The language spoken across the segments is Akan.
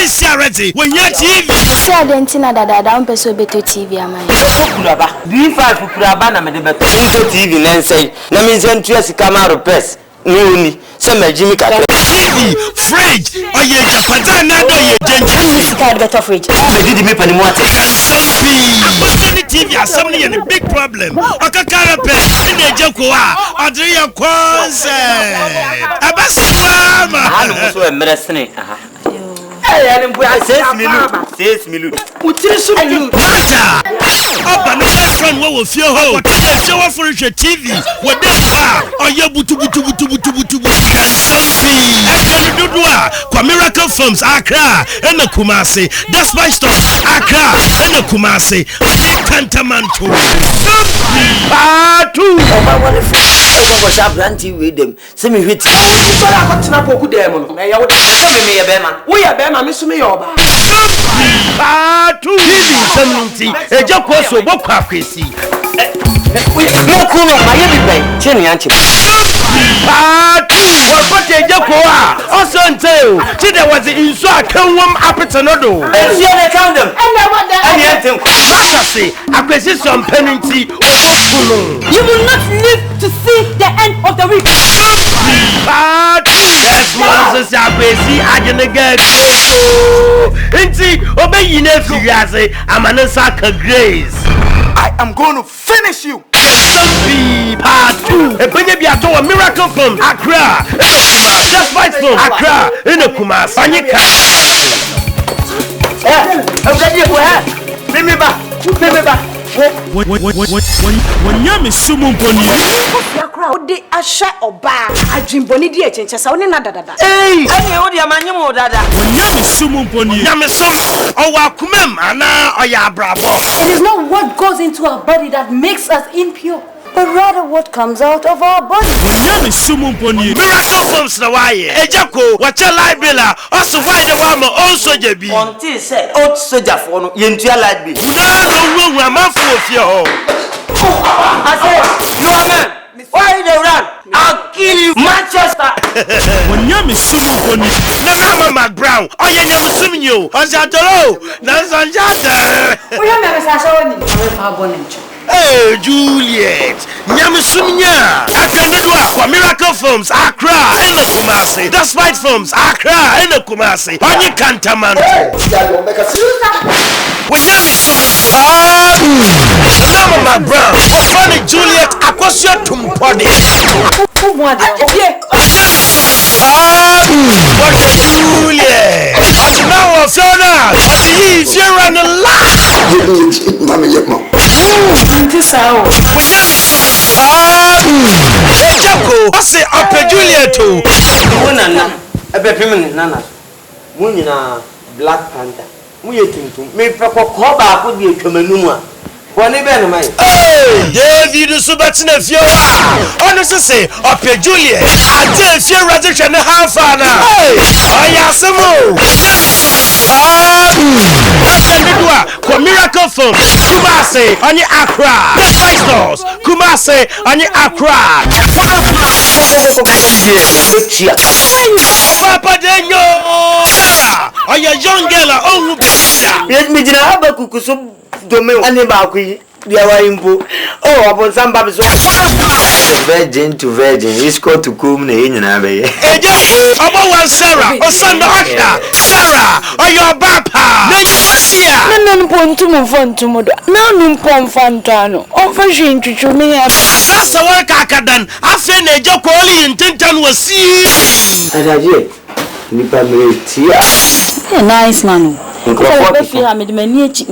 is already when you're TV. See, I didn't know that I don't pursue better TV. Am I? B5 Kurabana, Madame TV, Nancy. Namizan Trias Camaro Press. No, some Jimmy TV, fridge, or you just put another better fridge. I didn't make any more. TV has somebody in a big problem. Okakara pet in the Jokoa, Adria Kwanse. Abasama. I was a medicine. I 6 minutes. Put this on you. Up and my friend will feel how show off for TV. What they are, or your butu Miracle Films, Accra, and the Kumasi. That's my story. Accra, and the Kumasi. Cantamanto. Two. Was up ranting with them. Send me with we are Bema, Miss Mayoba. Two. A joke was so book crazy. No cool on my everything. Chinny Auntie. What a Jacoa also until there was the inside can warm up at another. And see, I count them. And I want that. I say, acquisition penalty. You will not live to see the end of the week. That's Moses Abesi. I can get obey you never. I'm an Osaka Grace. I am going to finish you. Part 2. A baby at a miracle from Accra. Just fight from Accra in a Kumas. When you're Miss Summon Pony, they are shot or bad. I dream Bonnie dear changes. I only not that. Hey, I when you're Miss Summon Pony, Yamisum, oh, Wakumem, Anna, Bravo. It is not what goes into our body that makes us impure, but rather what comes out of our body. When you're Miss Summon Pony, Miracle Films, the Wire, Ejako, what your library, also why the Wama, also Jabi. Until said, old soldier for Yentia like me. No, I'm a fool of your. I said, you are man. Why they run? I'll kill you, Manchester. When you're Miss Summon Pony, never Mac Brown, or you're assuming you, on Jatoro, that's on Jata. We have never bonnet. Hey, Juliet, Yamasunya, Akandua, Miracle Films, Accra, and the Kumasi, The Spite Films, Accra, and the Kumasi, Pani Cantaman. When Mama Brown, funny Juliet, Akosia Tumpodi. What Juliet? Now, Fiona, he's here on the line. Mamma, Jaco, I say up Juliet too. A peppermint nana. Munina Black Panther. We are thinking, maybe Papa could be a Kamanuma. One event, my David Subatina Fiora. Honestly, say up Juliet. I tell you, rather than a half an hour. I am some more. Miracle Films, Kumasi, on your Accra, The Five Stars, Kumasi, on your Accra. Papa Daniel, or your young girl, oh, let me have a cuckoo domain and about the Awimbo. Oh, upon some babes, virgin to virgin, he's called to come in and Abbey. About one Sarah, or son Sarah, or your Papa. Non pontumo fontumo. Non confrontano. Official to me. That's a work I done. I find a joke only in Tintan was see. And I did. Nice man. The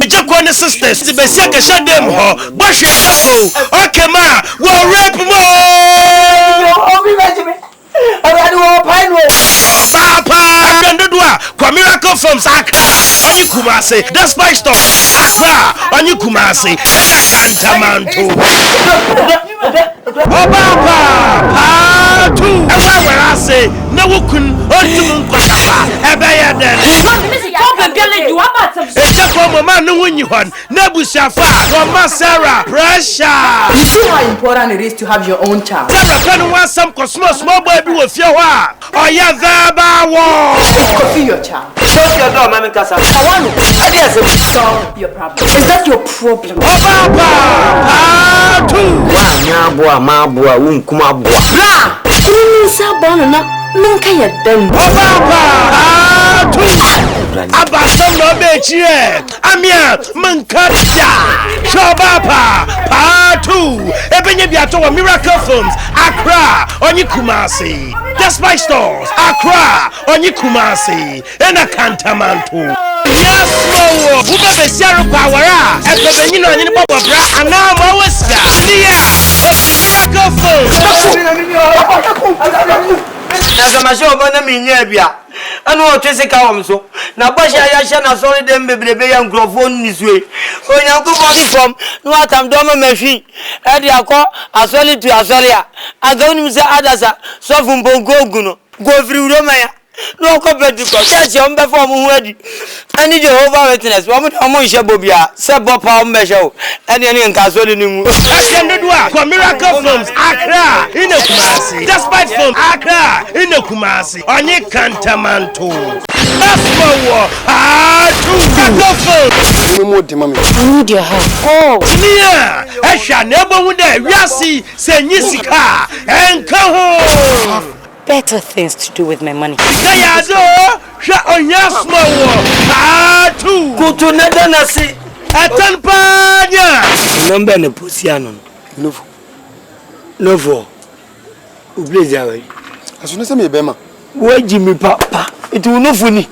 Jacoan sisters, the Bessica shut them ho. Bush your Jaco. Okay, ma, well, rape more. Papa, Miracle Films, Accra, on you Kumasi, that's my stop. Accra, on you Kumasi, Cantamanto. Oh, Papa, two. And where I say, no one couldn't ultimately man, no one you want, Nebu Shafa, or Masara, pressure. You see why important it is to have your own child. Tell want some small boy be with your wife. Oh, yeah, It's could be your child. Shut your door, Mammy Casa. I want to Solve your problem. Is that your problem? oh, Papa. Mabua, Wunkuma. Abasam no bechie amia mankatia shobapa patu ebenye biato wa Miracle Films Accra onyi Kumasi Despite Stores Accra onyi Kumasi ena Kantamanto yes mo bube besiaru pawara ebebenyi no onyi bobo bra ana ma wesia Miracle Films Nazamasho bana minya bia anu o twese ka wom so na bosha ya hye na sorry dem bebrebe ya microphone nisue onyankopon from no atam do ma mahwi e de akọ asoli tu asoli a agawni se adasa so fun bongo oguno go free wuro maya no ko bedi ko church o mbe fo mo hu adi ani Jehovah Witness wo mo nhye bobia se bopa o mbe hye o ene nka asoli ni mu Ascendedwa for Miracle Films Accra in Kumasi Despite Films Accra in Kumasi onye Kantamanto Asmowo Miracle Films I need your help. Oh. Nia Esha nebo hu de wiasi se nyisika enka ho Better things to do with my money. Kayado sha onyasmowo kutu nada na si atanpanya number ne posiano novo ubleja we Asune se me bema. waji mi papa it will no funi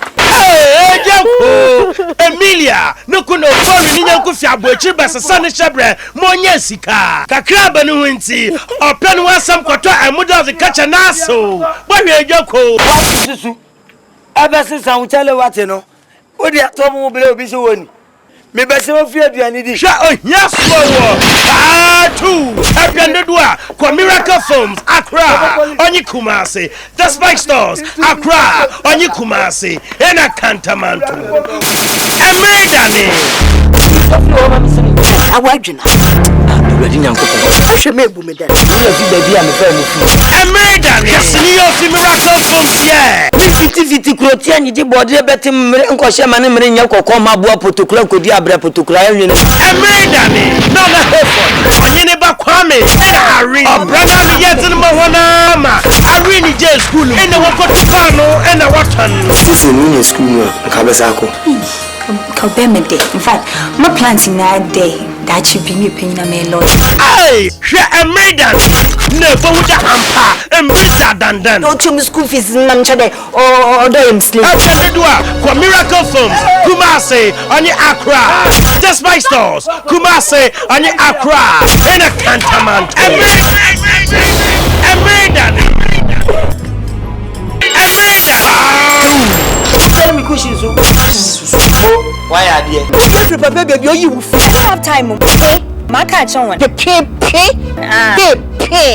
Emilia nukuno fori ni nyanku fi abochi basasa ne hyebre monye sika kakra ba ne hunti open wasam kwoto amudo of the catcher naso bohwe ejako susu abese san chale wate no odi atomo bele obi se woni me bese wo fi aduani di sha ohyaso wo apende doa kwa Miracle Films Accra onyi Kumasi Despite Stores Accra onyi Kumasi ena Kantamanto emedane Awadwina. already nyankopon Ahwe me bu me da. wo fi baby a me fa mu fi emedane yasini yo fi Miracle Films yeah mi fiti kroti anyi di bode betim mere nko hye mane mere nya kokon maboa protocol kodi abra protocol ayen no emedane no na hefo onye ne ba kwame ena ari obrana ni yetin mo hona ma ari ni je school ena wokoti fa no ena watan sisi ni school no kabesa ko Me day. In fact, my plans in that day that should be me paying a me lord. Hey, she emedane never would hampa embiza dandan Don't you school fees man chade or do him sleep. Apendedwa kwa Miracle Films Kumasi onye Accra Despite Stores Kumasi onye Accra ena Kantamanto emedane tell me question so why are there Every baby you will I don't have time. Okay? My catch on one. The pay.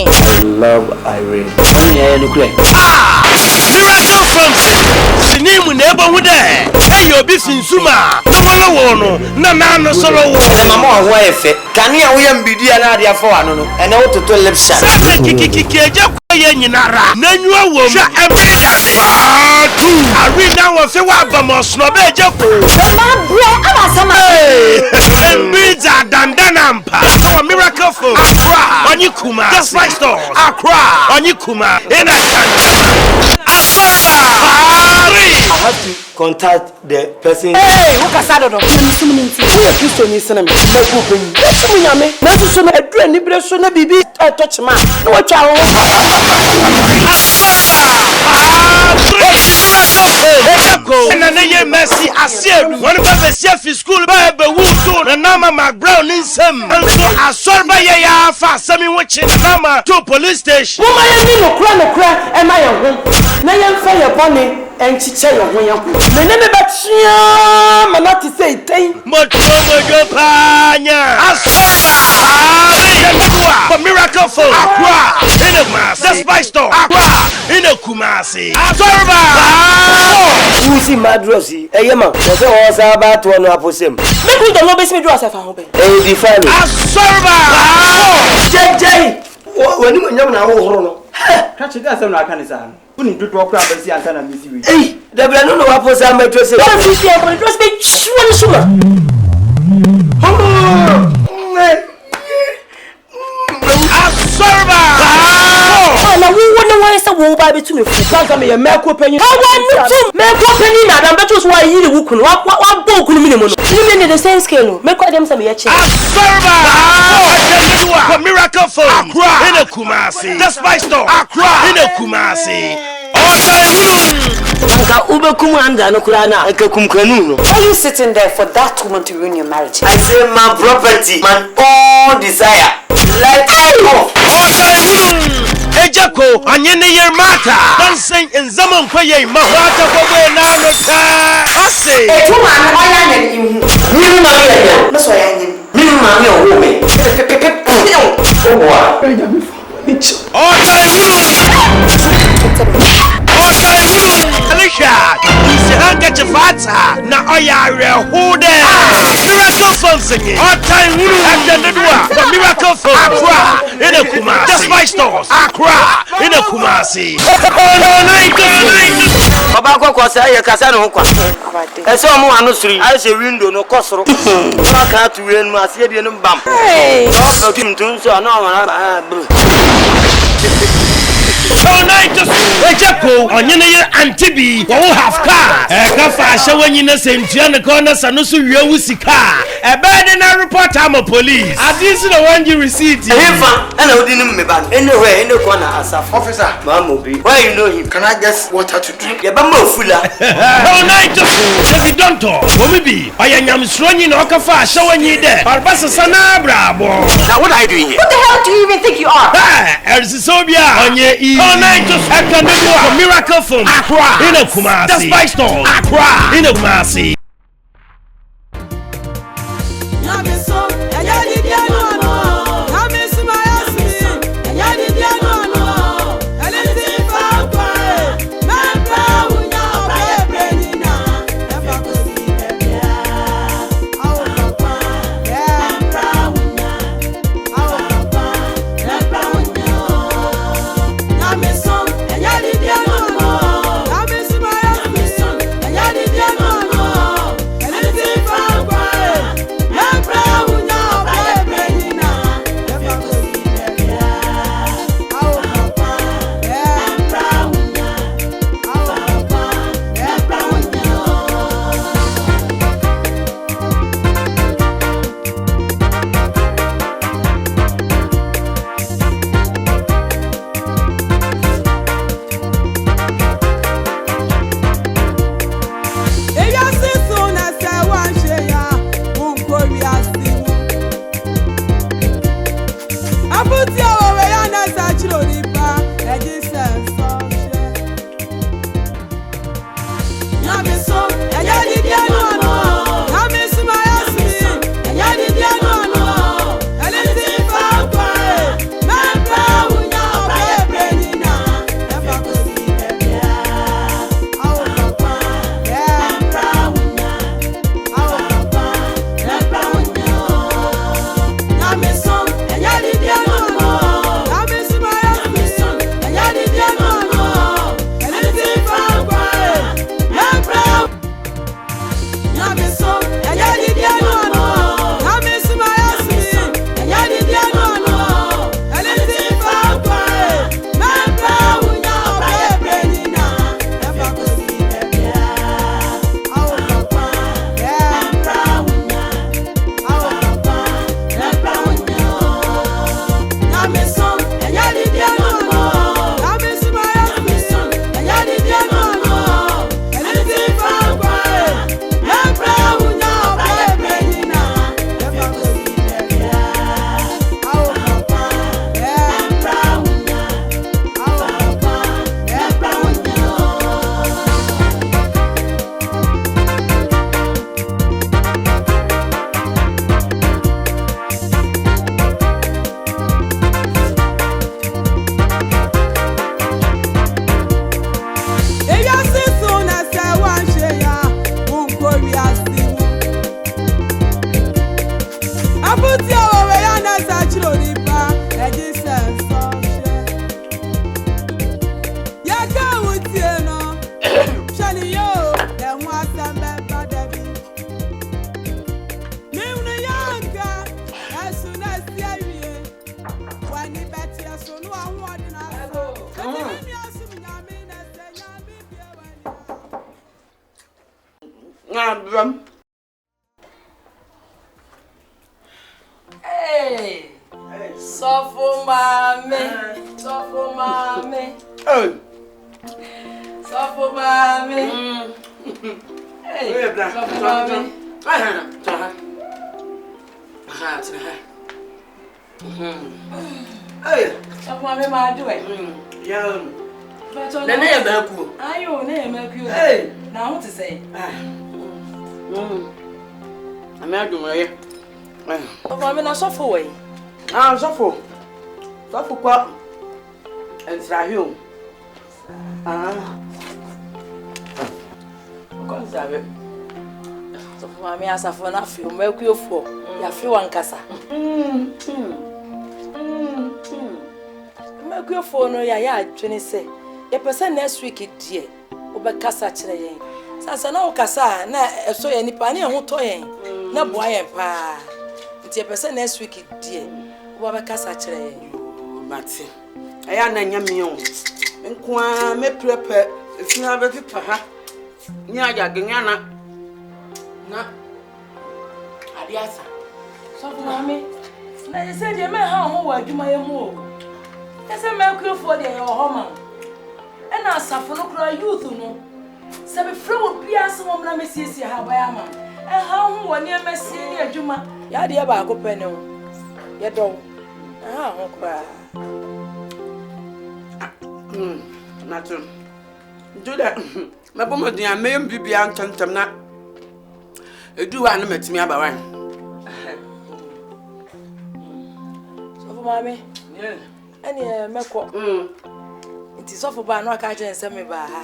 I love Irene Miracle Films sinimu nebo hude eyo bi finsuma wolo wono na no solo wo mama wa efe kania wo yam bidia na ade afọ ano no ene wo toto lip shot sasa kikikiki eje ye nyinara nanwa wo sha emedane tu arena wo fe wa bamosno be eje ko Ma bre abasama. embiza dandana mpa so Miracle Films Accra onyi Kumasi Despite Stores Accra onyi Kumasi ena I have to contact the person Hey, who kasado do? We Christian ni sana me na ku penyi. Esu nyame, na so na adura ni bre so na bibi touch ma. Na wa twa ho. na na ye mercy ASEIDU one ba sia fi school ba be wuto na nama McBrown nsem nso asorba ye ya fa sami wuchi na nama to police station Wo ma ye ni no kura e ma ye ho. Na ye mfa ye bone enchiche ye ho ye ho. Me ne me batia ma na ti say ten. mojo panya asorba for Miracle Films Accra in a Kumasi Despite Stores Accra in a Kumasi asorba who see madrosi eyema so say o sa ba to no aposem Make we don't know best me do as I fa ho be. e define asorba jeje wani manyam na wo horo no Ka che ga sem na aka ne sa no uni dodo okra basi anta na misi we da bla no wa posa ma to se What is here for the dress be shwan shuma Na wo wona wan se wo ba betu me fu. Sanka me ye meko panyin. I want to meko panyin na dan betu so wa yiri wo kunu. Wa bo kunu mi ne mo no. Ni me the same scale no. Meko dem se me ye che. For Miracle Phone, Accra in a Kumasi. The Spice Store, Accra in a Kumasi. Nka ube kumanda no kura na nka kumkanu no. Why are you sitting there for that woman to ruin your marriage? I say my property, my own desire. Like oh. Ejako anyene yer mata. Dancing in zaman kwaye mahwata kwabe na no ta. Ase. Tuma no oya na ni hu. Ni ma ya. No so ya ni. Ni ma me o me. Oh boy. Alicia, isi handkerchief fata na oya rehude. Miracle Phone singing. Otai wuru ajanedua for Miracle Phone. Accra in a Kumasi. The Spice Stores. Accra in a Kumasi. Baba kwa say ye kasa no kwa. Ese omo anu suri. I say window no kosoro. Baba ka tu we nu ase de no bam. Hey. Oh, tim tun so na o Ejako onyene ye antibi wo have car ka fa hye wanyina sentua ne ko na sano so wie wusika e be de na report am police adisi no one you receipt Hefa ana odi ni me ba anywhere any corner asaf Officer, Mamobi why you know him can I get water to drink? ye ba ma ofula if you don't talk wo bi oyanyamsro nyi na okafa hye wanyi de barbasa sana brabo now what are you doing here What the hell do you even think you are? Ersisobia onye e for Miracle Phone Accra in a Kumasi. The Spice Store Accra in a Kumasi. Hey, Sofo Mame. Hey. Sofo Mame. Hey, Sofo Mame. Hey. Sofo Mame ma do it. Yeah. Beto Na na ba ku. Ayo, na ma ku. Hey. Na what to say? I'm not doing it. Sofo Mame na sofo we. Sofo. Sofo kwa. Ensrahio. Come sabe. Sofo Mame asafo na fi o ma ku ofo. Ya fi wan kasa. Ma ku ofo no ya adwene se. Ye person next week die. Obekasa kire yen. Sasa na okasa na eso ye nipa na ho to yen. Na boa yen pa. Nti ye person next week die. Obekasa kire yen. Mate. Aya na nya me o. Nko a me prepare if na be pipa ha. Ni aja genya na adiasa. Sofo Mame. Na ye se de me ha ho wa adwuma ye mu o. Ye se me ku ofo de ye ho ma. E na asafo no kro youth no. Se be frɛ obi ase mo na mesiesie ha ba ya ma. E ha ho wɔ ne mesie ne adwuma. Ya de ba akopɛ ne ho. Ye dɔw. Ha ho kwa. Nato. Do that. Me bomo dia me mbibia ntantam na. Edu wa na matimi abawan. Sofo Mame. Yeah. Ene mekɔ. Nti sofo ba no aka je nsɛm me ba ha.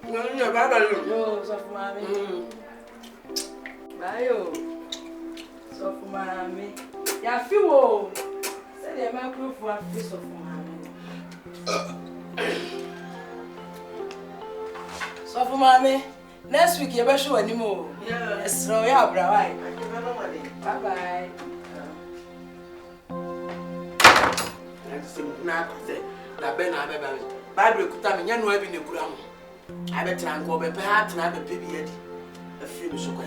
No, baba. Yo, Sofo Mame. Bayo. Sofo Mame. Ya fi wo. Se de microphone afi Sofo Mame. Sofo Mame. Next week you be show animo. Yeah. Esro ya bra why. Bye bye. Na say na be na be Bible kuta me nya no abi ne kura ho. Abetra nko be pa atna be pe bi yadi. Afi mi sokwa.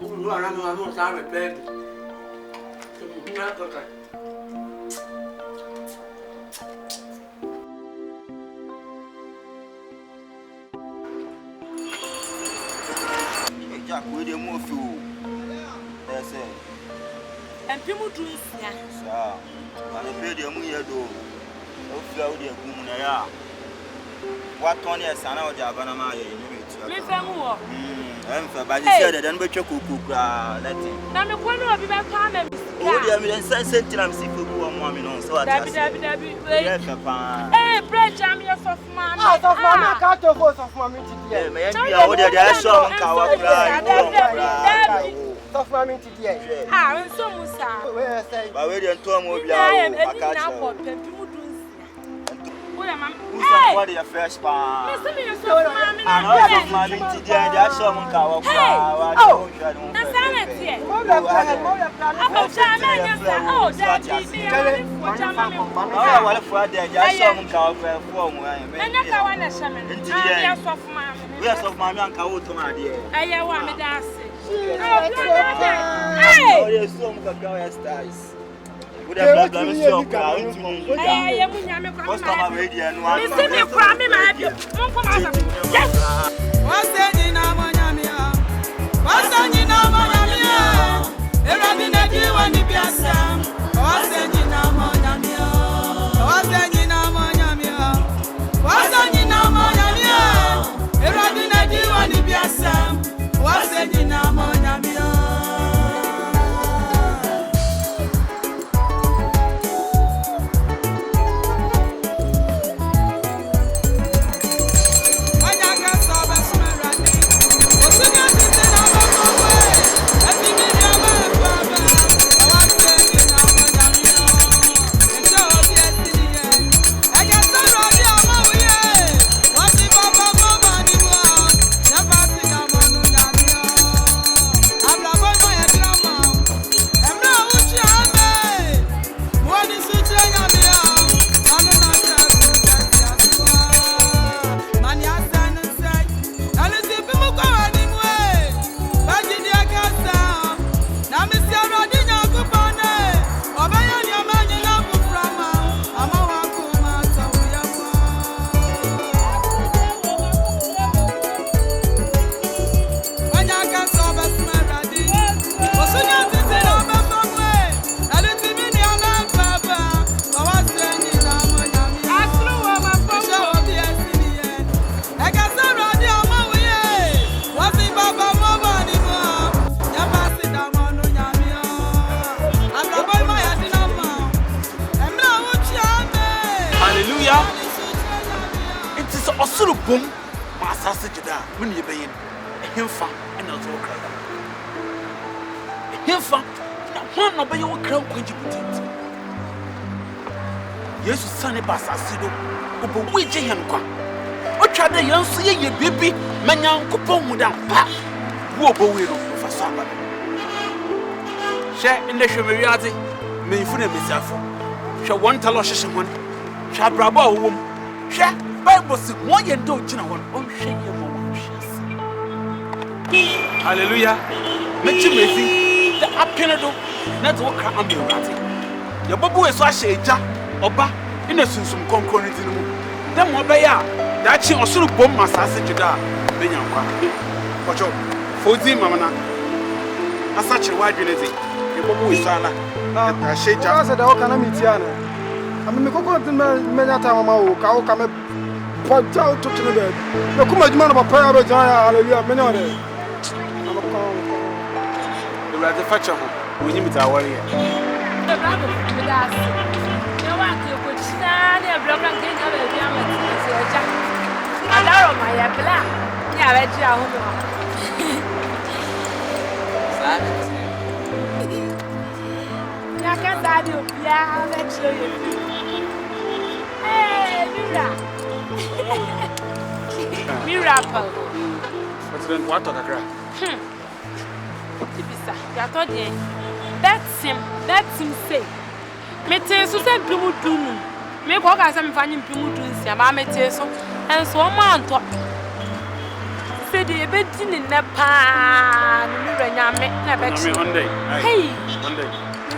No ara no sa be pe. Na kota. Jack, we dey move you. That's it. And people do it. Sir, and pay the money do. O feel the gum na ya. What on yes and now the abanama you need. Me famu. But you said that be choku kra let it. Na me kwanu obi be pa me. Oh, dear me sent I'm sick for mommy no so at. Dabi. Yes, papa. Eh, bread jam your soft man. Ah, soft man, I can't afford soft man today. Me be o dey show kawa kra. Soft man today. Ah, and so musa. Where say? But we dey to mo bia I am o any akacha. now for people do. Who's somebody a fresh pa? Me see me so man. And also mommy today dey show mo kawa kra. Oh, that's it. Oh, wala for there dey show mo kawa kra for mo an. And ka wana shaman. I am soft man. We are soft mommy an kawo to ma dey. I want me dance. Hey! Oh, yes, so much kawa stars. Would have been so proud to me. I am Customer radio and one. Listen, me cry me my yes. What's that in Ammonia? What's that in Ammonia? Every night you want to be a Sam. What's that in Ammonia? What's that in Ammonia? What's that in Ammonia? Every night you want to be a Sam. What's that in Ammonia? Boom, my sausage da, when you be in him fa and also cry. Him fa, one of your crown when you put it. Yes, Sonny Bassasido, who will wait him. What try the young see ye baby, Manyan Coupon down pack. Who will for somebody. Share in the Shemariati, may you fool myself. Shall one tell us one, shall bravo womb, share Bible, one and don't you know one, shake your mom. Hallelujah. Make you think the APPIAH not what can be right. Your babu is what she Oba, innocent some concurrent in the moon. Then what by ya? That she also bomb my sausage da, Benyanqua. Watch out, 14 mamma. As such a wide unity. Your babu is Sana. I shake just at all. Can I meet Tiana? I mean, the cocoa many a time I will come point out to the bed. The command of a prayer of Hallelujah, many of them. The rather fetch of when you meet our warrior. Miracle. President, what talk a crack? That's him say. Mete so say pimu dunu. Me ko ka say me fanyim pimu dun sia ma mete so. En so ma anto. Se de be di ni na pa ni wura nyame na be chi. Hey. One day.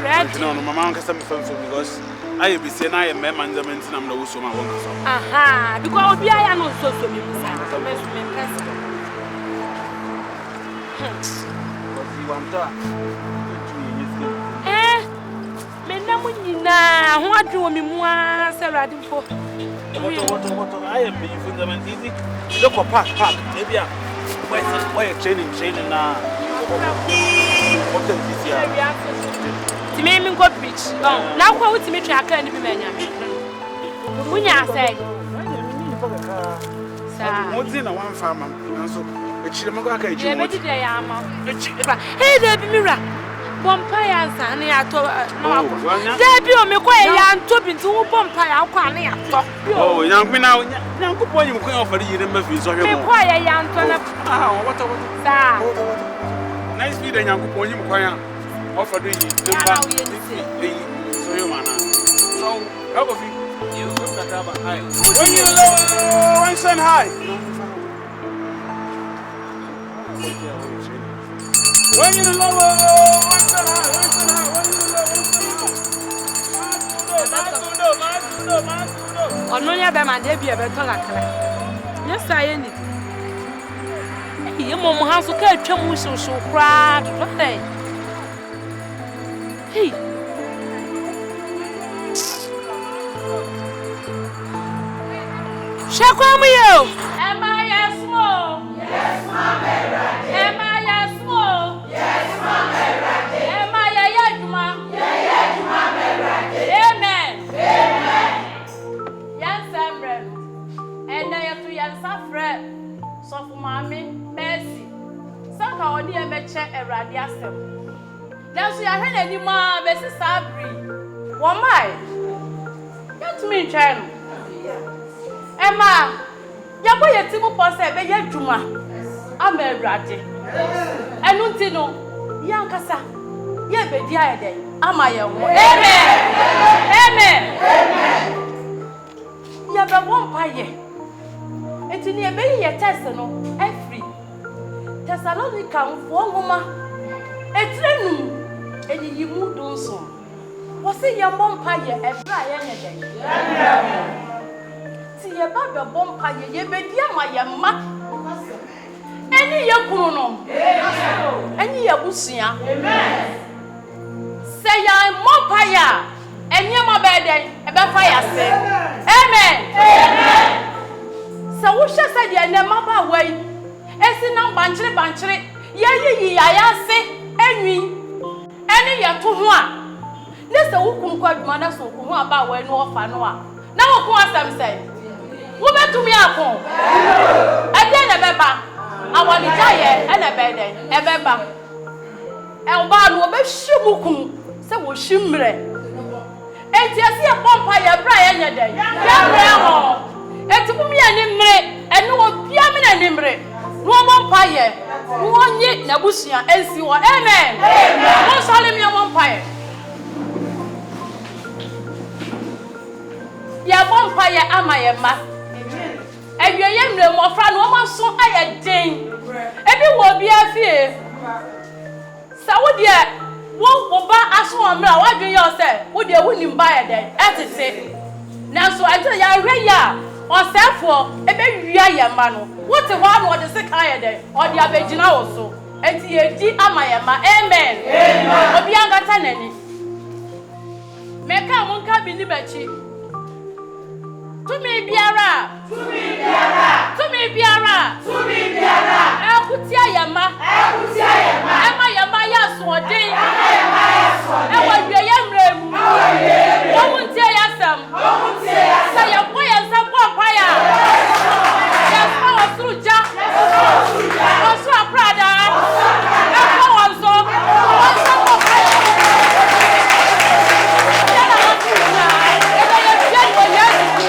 Ready. No, mama can say me fam because I be say na I am management na me so ma won so. Aha, because obi aya no so me bisa. Me so me president. Menamuna, what do you mean? Saladin for what I am being fundamental easy. Look at park, maybe why training now. What is this here? To me, go preach. Now, what to me, I can't be many. When you say, what's in a one farmer? Hey, there be mirror. Bompire, son, I told there be on me quite young to be to Bompire. Oh, young me now, young boy, you can offer you the Memphis or your quiet young to what nice feed and young boy, you can offer the so you man. So, how of you? You look at that high. When you low, one send high. When you lower, oh, no, yeah, my debut, better like yes, I ain't it. Your mom has to catch him with so crowd. Hey, shall come with you. Am I a small? Yes, Mama. Am I a small? Yes, Mama. Am I a young man? Yes, Mama. Amen. Amen. Young Sam, and I have to young suffering. So for Mammy, Mercy. Somehow, I near me check a radiasum. Now, she had any more, Mrs. Sabri. One mile. Get me, child. Emma. Yabo ye timu pose be ye djuma amerade enu ti no yankasa ye be di ayede ama ye ho amen amen amen ya be won paye etini e be ye test no every Thessalonica mfo ngoma etrenu eni yimu donso wo se ye won paye e bra ye nyede si ye ba be bompa ye be di ama ye ma eni ye kunu no eni ye busua amen se ya mompa ya eni ma be den e be fa ya se amen amen se wo hwe se de ne ma ba wai esi na banchire ye yi ya se enwi eni ye to ho a ne se wo kun kwa adwuma na so ko ho aba wai no ofa no a na wo ko asem se Woman to me upon. And then a beba. I want to die and a bed. A beba. Elban will be shibukum. So was shimbre. And yes, a vampire, Brian, a day. And to me an imre, and no piamin and imre. No vampire. One yet Nabusia, and see what. Amen. One solemn vampire. Ya vampire am I a ma. And you am the more friend, woman, so I a ding. Every will be a fear. So, would you won't buy as one? What do you say? Would you wouldn't buy a day? As it say. Now, so I tell you, Raya or Sanford, a baby Yaya Mano. What's the one or the second day or the Abedina also? And the am I a ma. Amen. Amen. Obianga Tanani. Make a monka be liberty. To me, Biara. To me, Biara. To me, Biara. To me, Biara. Ekutia yama. Ekutia yama. Ema yama ya swode. Ema yama ya swode. Ewa yemrem. Ewa yemrem. Omuntie yasam. Omuntie yasam. Sa yabo yasam kwa paya. Yasam osuja. Yasam osuja. Osu aprada. Eko wanzo. Wanzo kwa paya. Yana wasuja. Ema yemrem wa yesu.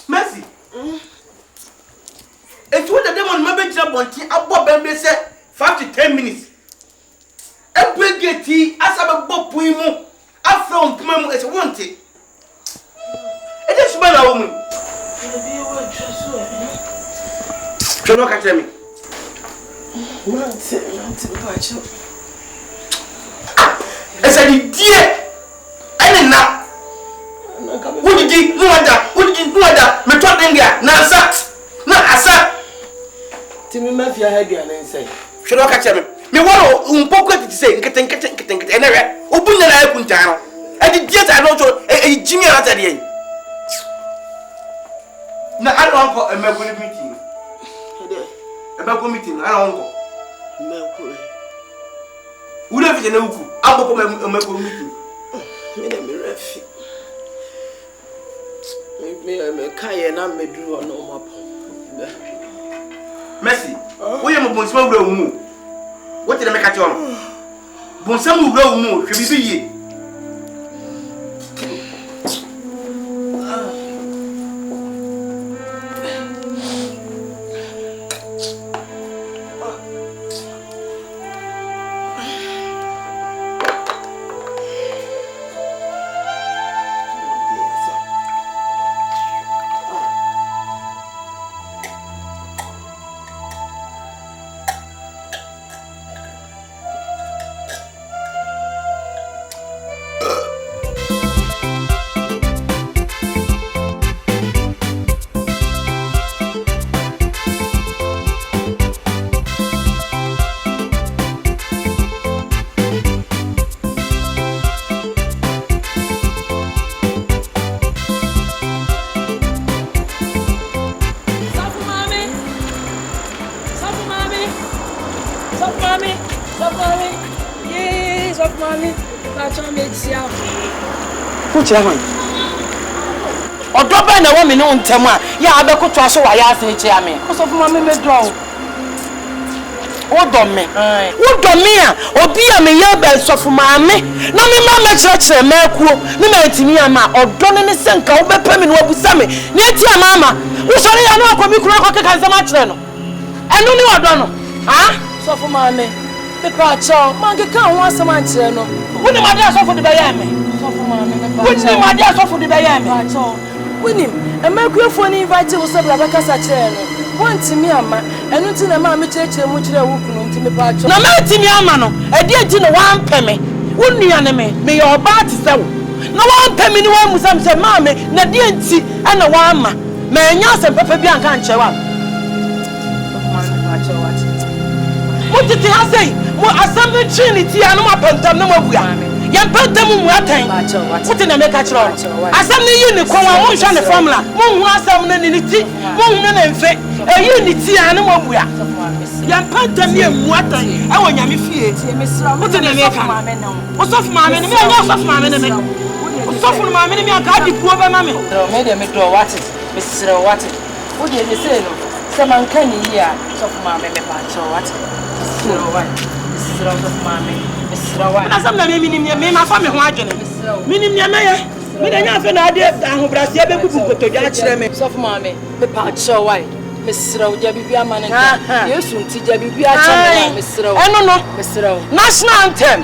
Mercy. It's what the demon maybe jump on tea. I bought them 5 to 10 minutes. A big tea as a bob puimo. I found Pumamo as a wanted. It is my woman. You know, can tell me. I said, dear, I didn't know. Who did you know that? Who did you know that? Me talk India. Na asa. Timi mafia head ya na say. Should I catch me? Me want poco to say nketen. Anyway, open na na kuntano. E di theater I don't so e Jimmy out there. Na I don't go a medical meeting. A medical meeting I don't go. Medical. Who dey fit na uku? Aboko medical meeting. Me na me refi. Me kaye na me duru no mapo. Mercy. We am bonsam wura mu. What did I make at you? Bonsam wura mu, hwe bibi ye. Chairman. Odo ba na wo me no ntem a ya abekoto aso wa ya ase chairman. Osofo ma me medro. Odo me a obi a me ya ba sofo ma me na me ma me chire ma akuo me ma ntimi ama odo ne senka wo bepa me no abusa me na eti ama wo sori ya no akomi kuro akokeka nsama chire no enu ni odo no ha sofo ma me pepa cho mangi ka ho asama chire no wo ni ma de sofo de ba ya me sofo ma me Winnie, my dear, so for the Bayam. Winnie, a microphone invited was a Brabacasa chair. One to me, and until a mamma church and which they walk on to me. No, to me, Amano, I did dinner 1 penny. Wouldn't you enemy? May your bar to sell. No 1 penny, no one was some said, Mammy, Nadianti, and a wama. May Yas and Papa Bianca and show up. What did you say? What assembly Trinity and no phantom no more. Yan phantom muatan. What in a make a troll? Assembly unicorn, one shine the formula. One asam unity, one and fit. A unity and no more. Yan phantom near muatan. I want Yami fear. What in a make a what's off my enemy? What's off my enemy? What's off my enemy? I got the poor mammy. Made a metro what it, Mr. What it. What did you say? Someone can hear. Soft mammy, what? Mr. Mammy. As I'm not meaning my family, meaning your mayor. Meaning I found out that Brazil to judge them. Soft mammy, the part so white. Mr. Jabia man, yes, soon to Jabia, Mr. I don't know, Mr. National anthem.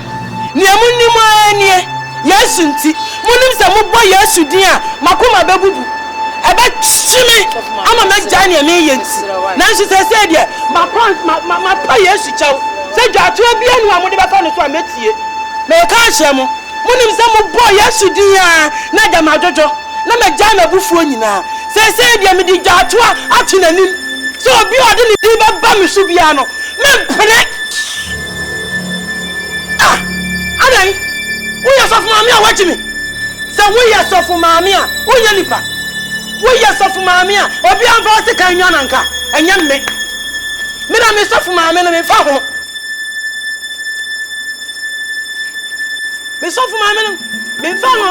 Niamunimania, yes, Munim Samuba, yes, dear, Makuma Babu. I bet Shimmy, I'm a Majania millions. Nancy said, yeah, my pay, yes, child. Say that to be anyone with the phone to meet you. May I catch him? Munim some boy, yes, you dear, Nada Madojo, Nama Jana Bufonina. Say, dear, me did that to Achin. So be I didn't leave a bum Subiano. Men, ah, Anay, we are soft mamma watching me. So we are soft for mamma, we are lipa. We are soft for mamma, or be on for the Kanyananka, and young me. Madame is soft for mamma and father. Me so for mama me fa no.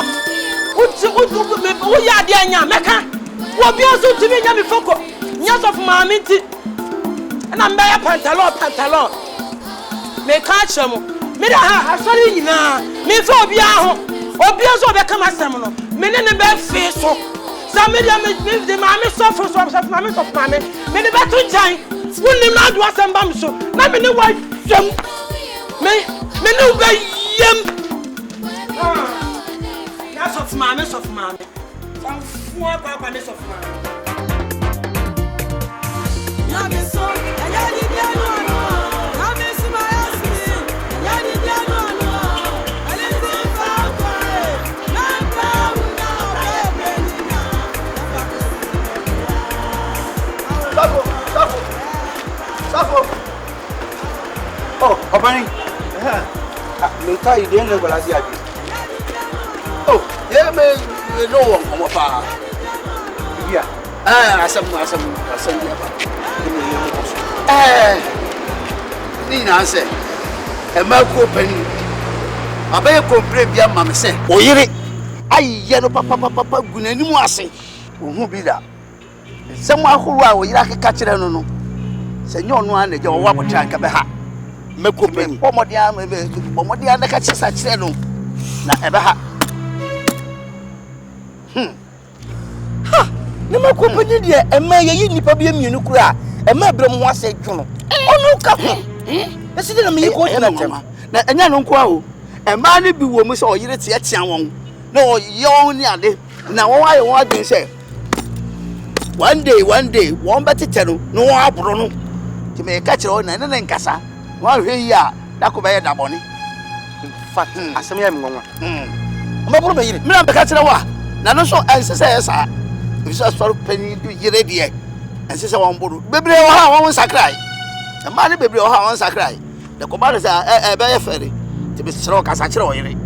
Wo ya de anya meka. Wo bi oso tumi nya me foko. Nya so for mama nti. Na mba ya pantalon. Me ka chemo. Me da ha asori nyina. Me fa obi aho. Obi oso be kama sem no. Me ne be fe so. Sa me dia me de mama so for mama. Me ne be to jan. Woni na do asem bam so. Na me ne wa yam. Me ne be yam. That's of mommy. Some four papa is of mommy. Safo. Oh, Obani. Me tell you didn't go last year. Oh, yeah, me no one come up. Yeah. Asam. Nina say, e ma ko pani. Abaye complain bia ma me say, o yire aye no papa gunani mu ase. Ohu bi da. Sem ahoro a o yire akeka kire no. Se nyo no an je o wa botan ka be ha. Me ko pani. Pomodia na ka chisa kire no. Na e be ha. Ne ma ko pani de e ma ye nipa bia mienu kura e ma brem ho ase dwono onu ka ho esi de na me ko na tem na enya no nko a o e ma ne bi wo mu se o yire te tia won na o ye won ni ade na won aye won adwen se one day won betete no no won abro no ti me ka kire o na ne nkasa won hwe yi a da ko be ye da boni in fact asem ya me ngonwa ma bro me yire me na be ka kire wa na no so ense se yesa bisa sɔrɔ panyin du yire deɛ ɛnsɛ sɛ wɔn boro bebree wɔ ha wɔn nsakrai ɛmaa ne bebree wɔ ha wɔn nsakrai na kɔba de sɛ ɛbɛyɛ fɛre te bi kyerɛ ɔkasa kyerɛ ɔyere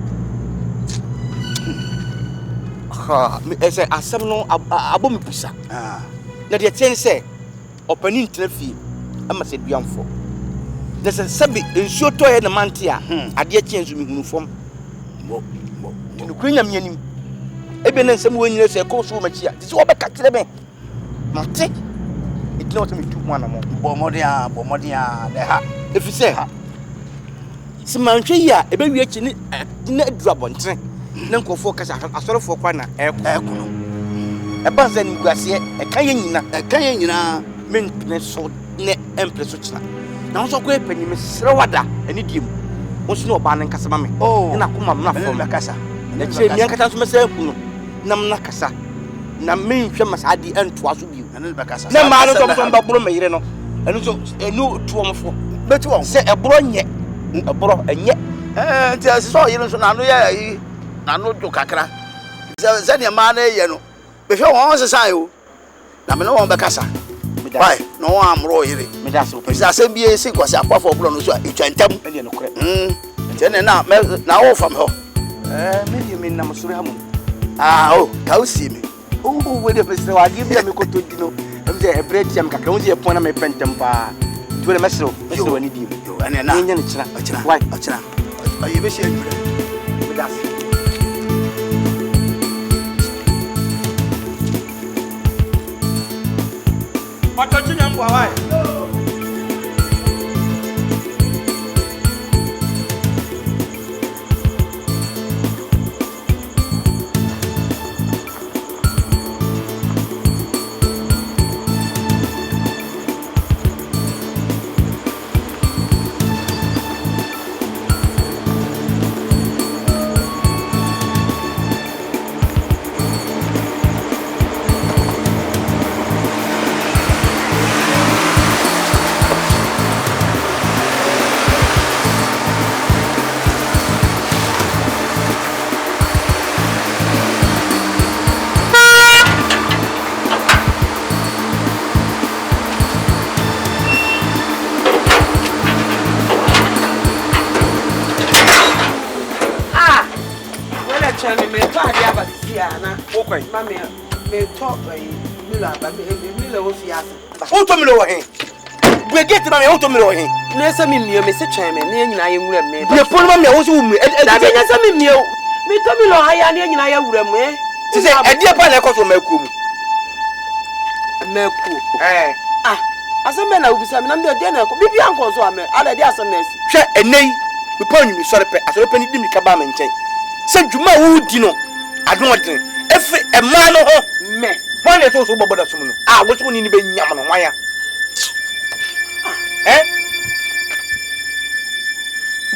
ɛsɛ asɛm no abɔ mi busa na deɛ kyɛn sɛ ɔpanin tena fie ɛma sɛ duanfo na sɛ sɛbi nsuo tɔyɛ ne mante a adeɛ kyɛn so mi hunu fam nukuri nyam yɛnim ebe na nsɛm wɔnyina sɛ kɔ so makyia ti sɛ wɔbɛka kyerɛ me mate ɛtina wɔsɛ metu ho anamɔ bɔmmɔden a ne ha ɛfiri sɛ sɛ manhwɛ yi a ɛbɛwie akyi ne na aduru abɔntere na nkɔfoɔ kasa asɔrefoɔ kwa na ɛko no ɛba sɛ nimguaseɛ ɛka yɛ nyinaa mentene so ne ɛmpere so kyena na wo sɛ kɔ ɛpani mesrɛ wada ɛne die mu wo so ne ɔbaa ne nkasa ma me ɛna akoma mna fɔm na kyerɛ mmea nkata nso mɛsɛ aku no nam na kasa na menhwɛ masade antoa so bio na maa no sɔmsɔm bɛboro ma yere no ɛno so ɛno tuɔmfo bɛti wɔn sɛ ɛboro nyɛ ɛnyɛ nti ɛsɛ sɛ ɔyere nso n'ano yɛ ayi n'ano do kakra sɛdeɛ maa no yɛ no bɛhwɛ wɔn sesae o na mene wɔn bɛkasa bae na wɔn amorɔ ɔyere sɛ asɛm bie si kɔsɛ akɔfo ɔborɔ no so a ɛtwa ntam nti ɛne na wofam hɔ me nam soro ha mu ka wo sie me we de pese wa gi bia me ko to dino em se ebre tiam kakra wo je pon na me pentem pa tu le mesro wani di yo ane na nya ne kira why akira ayi be she adura me das Pato chinya mbo why Mami, me talk by Mila, but Mila was the answer. Who told me over here? get to my auto mirror. Nessa me Mr. Chairman, and I will me. The poor mammy also me. That is a meal. Me Tommy High and I will me. To say, a dear Panaco to Melku. Melku. As a man, I will be some number dinner. Maybe Uncle Swammer, other days on this. Share a name. We put you sorry, as open in the cabam and chain. Send you my wood, you know. I don't want if a man or me. One is also about us. Ah, what's one in the Yaman wire? Eh?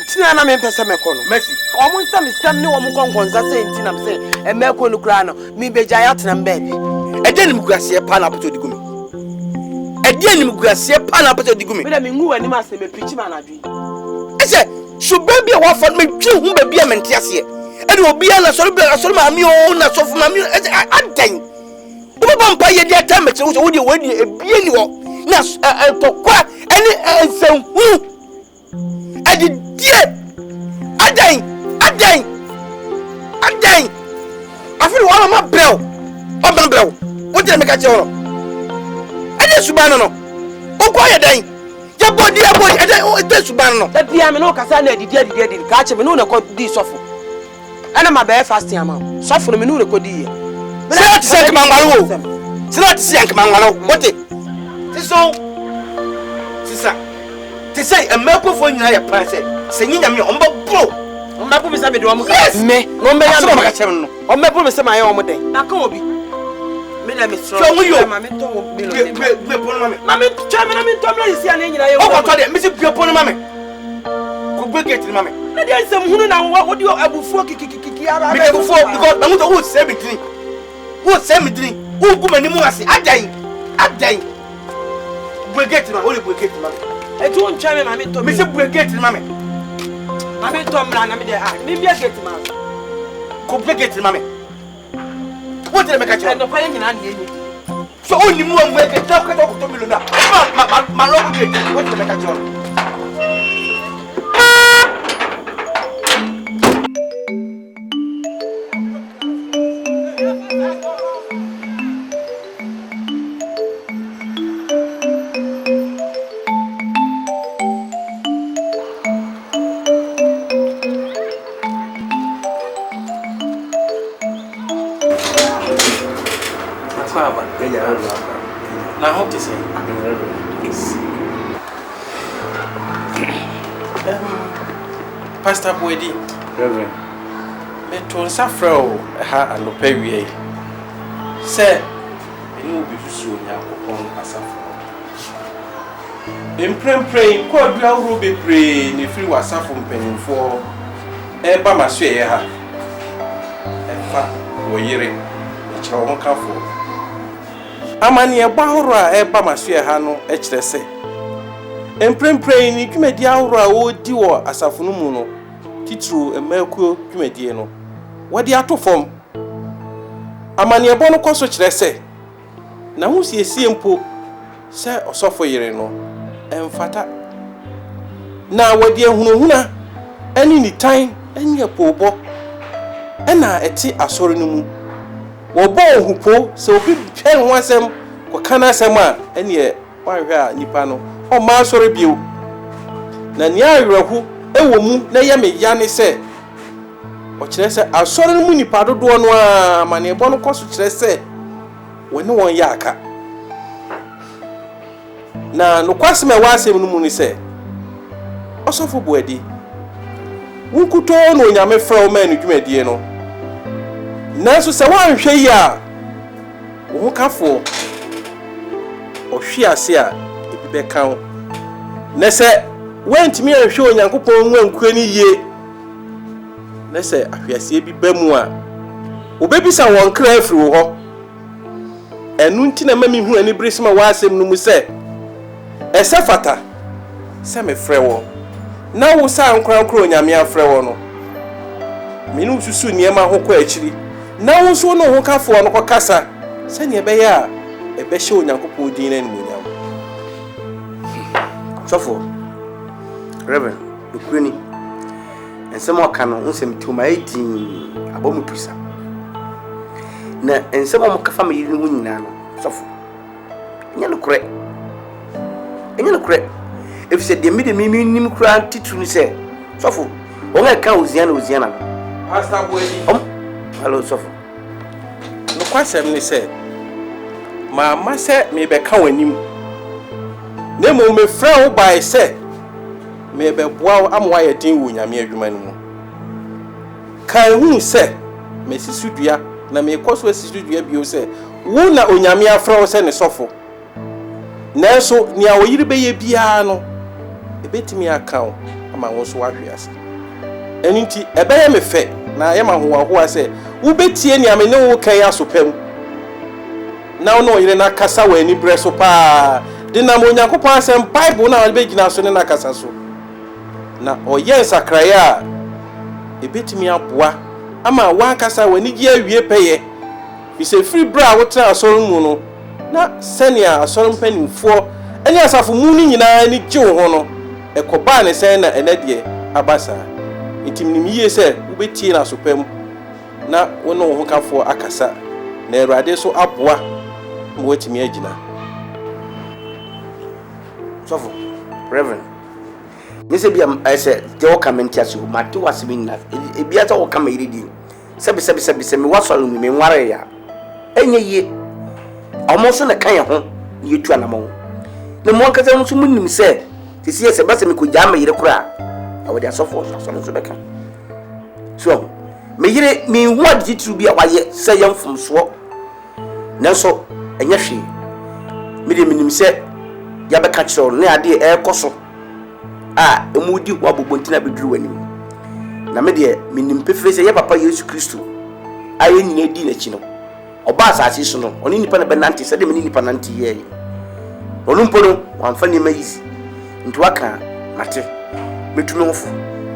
Tina me pesa me kono. Mercy. Omo nsam sam ne omo konkonza se ntina me se e me kono kura no mi beja ya tena mbabi. E de nim guase pa na poto digumi. E de nim guase pa na poto digumi. Me da me ngu wani ma se me pichi ma na dwi. E se so baby e wa fa me twi hu baby e mente ase. E de obi na so ma mi o na so fu ma mi adan. Wo ba mpa ye de atam me se wo de wadi e bie ni wo. Na to kwa eni ensem hu. Adi die adan. Afiri wa ma brel. O ban brel. Wo de me ka che wo. Ade subana no. O kwa ye dan. Ya body ade o de subana no. Da bia me no kasa na adi ka che me no na ko di sofo. Ana ma be fasting ama. Sofo no me no ko di ye. Say say come ngalo. Say say come ngalo. What it? So Sisa. Ti say a meko fo nyina ya plan say. Se nyinya me omba bro. Omba po me say me do amu ka. Me, no me ya me ka che no. Omba po me say ma ya omo den. Na kan obi. Me na me so. So you ma me to wo me lo. Be pon ma me. Ma me cha me na me to me isi ana nyina ye. O ko to de me se be pon ma me. Ko be get ma me. Na dey say hunu na wo di abufuo kikikiki ara. Me abufuo because na mo to say me drink. Wo say me drink. Wo ku mani mu ase adan. Bwegeti ma ole bwegeti ma. E tu on chame ma me to. Me se bwegeti ma me. Ma me to mra na me de me bia geti ma. Ko bwegeti ma me. What did I make a child? No pa nyina na ye. So only mu am bwegeti na ko to mi lo na. Ma lo bwegeti. What did I make a child? Now, how to say? Pastor Boydi, Reverend, me to Safro, ha, and Loperie. Sir, you will be soon upon Asafro. In praying, quite well, Ruby pray, if you were suffering penny for Eba Masua, and fat, were hearing, which I won't come for. Amani ebahura eba masua ha no ekire se emprempren ni dwumadi ahura odi wo asafunu mu no titru emakuo dwumadi no wodi atofom amani ebo no koso kire se na hu siesie mpo se osofo yire no emfata na wodi ehunahuna ani ni tan anya pobo ena eti asori no mu wobo hupo so obi twen ho asem ko kana asem a ene wanhwe a nipa no o ma sori bio na nia awerhu ewo mu na ye me ya ne se o kire se asori mu nipa dodo no a mane ebo no koso kire se woni won ya aka na no kwase me wasem no mu ni se osofo boadi wunkuto no nyame fra o ma no dwumadie no nanso se wanhwe ya wo kafo o hwe ase a ebi be kan na se wantimi anhwe onyankopɔn nwankue ni ye na se ahwease bi ba mu a obebisa won kra afiri wo ho enu nti na mami hu ani brisima wasem no mu se ese fata se me frɛ wo na wo sa nkran onyame afrɛ wo no minu susu niema ho kɔ akiri na wo so no ho kafo no kɔkasa sɛ ne be ya e be hye onyankopɔn din na nmunyam Sofo Reverend Okurani ensem ɔka no nsem tuma edin abomutusa na ensem ɔmo kafa me yiri no nyina no Sofo nya no korɛ Enye no kure. If said the mid nim kura titru ni say. Sofo. Won ka Ozia na. Pastor boy. Hello Sofo. No kwasem ni say. Ma say me be ka wanim. Na mo me fra wo by say. Me be boa amwa ye din wo nyame adwuma ni mu. Kan hu say me sisudua na me koso sisudua bio say wo na onyame afra wo say ne sofo. Nanso ni a oyiri be ye bia no ebetimi account ama wo so wahwe ase. Enunti ebe ye me fe na ye ma ho ase wo betie ni ame ne wo kan asopam. Na no oyire na kasa wa ani bre so pa de na mo Nyankopon asem Bible na be gina so ne na kasa so. Na oye sakraya ebetimi aboa ama wa kasa wa ni gi awie peye. Bi se free bra wo tra asoru mu no na senia asoru mpanimfo eni asafo mu ni nyina ni gye wo ho no ekoba ne sen na enadie abasa intimnim yie se wo betie na asopam na wo no ho kafo akasa na Awurade so aboa mo watimi agina. Sofo Reverend Mese bia I say je wo comment aso mate wasemi na ebia ta wo kama yiridi sebe me wasoro me nware ya enye ye almost na kan ye ho ye tu anamo ne mo kasa mo so munim se tisi se ba se me ko jama yire kura awodi asofo so beka so me yire me word titru bia waye se ye mfomso nanso enye hwe me de minim se ya beka kiro ne ade e koso emudi ho abobontina beduru wanim na me de minim pefre se ye papa Yesu Kristo aye nyina di na chi no oba asase so no oni nipa na benante se de me nipa nante ye onumpo no wanfa ni mayizi nti waka mate metumi hofu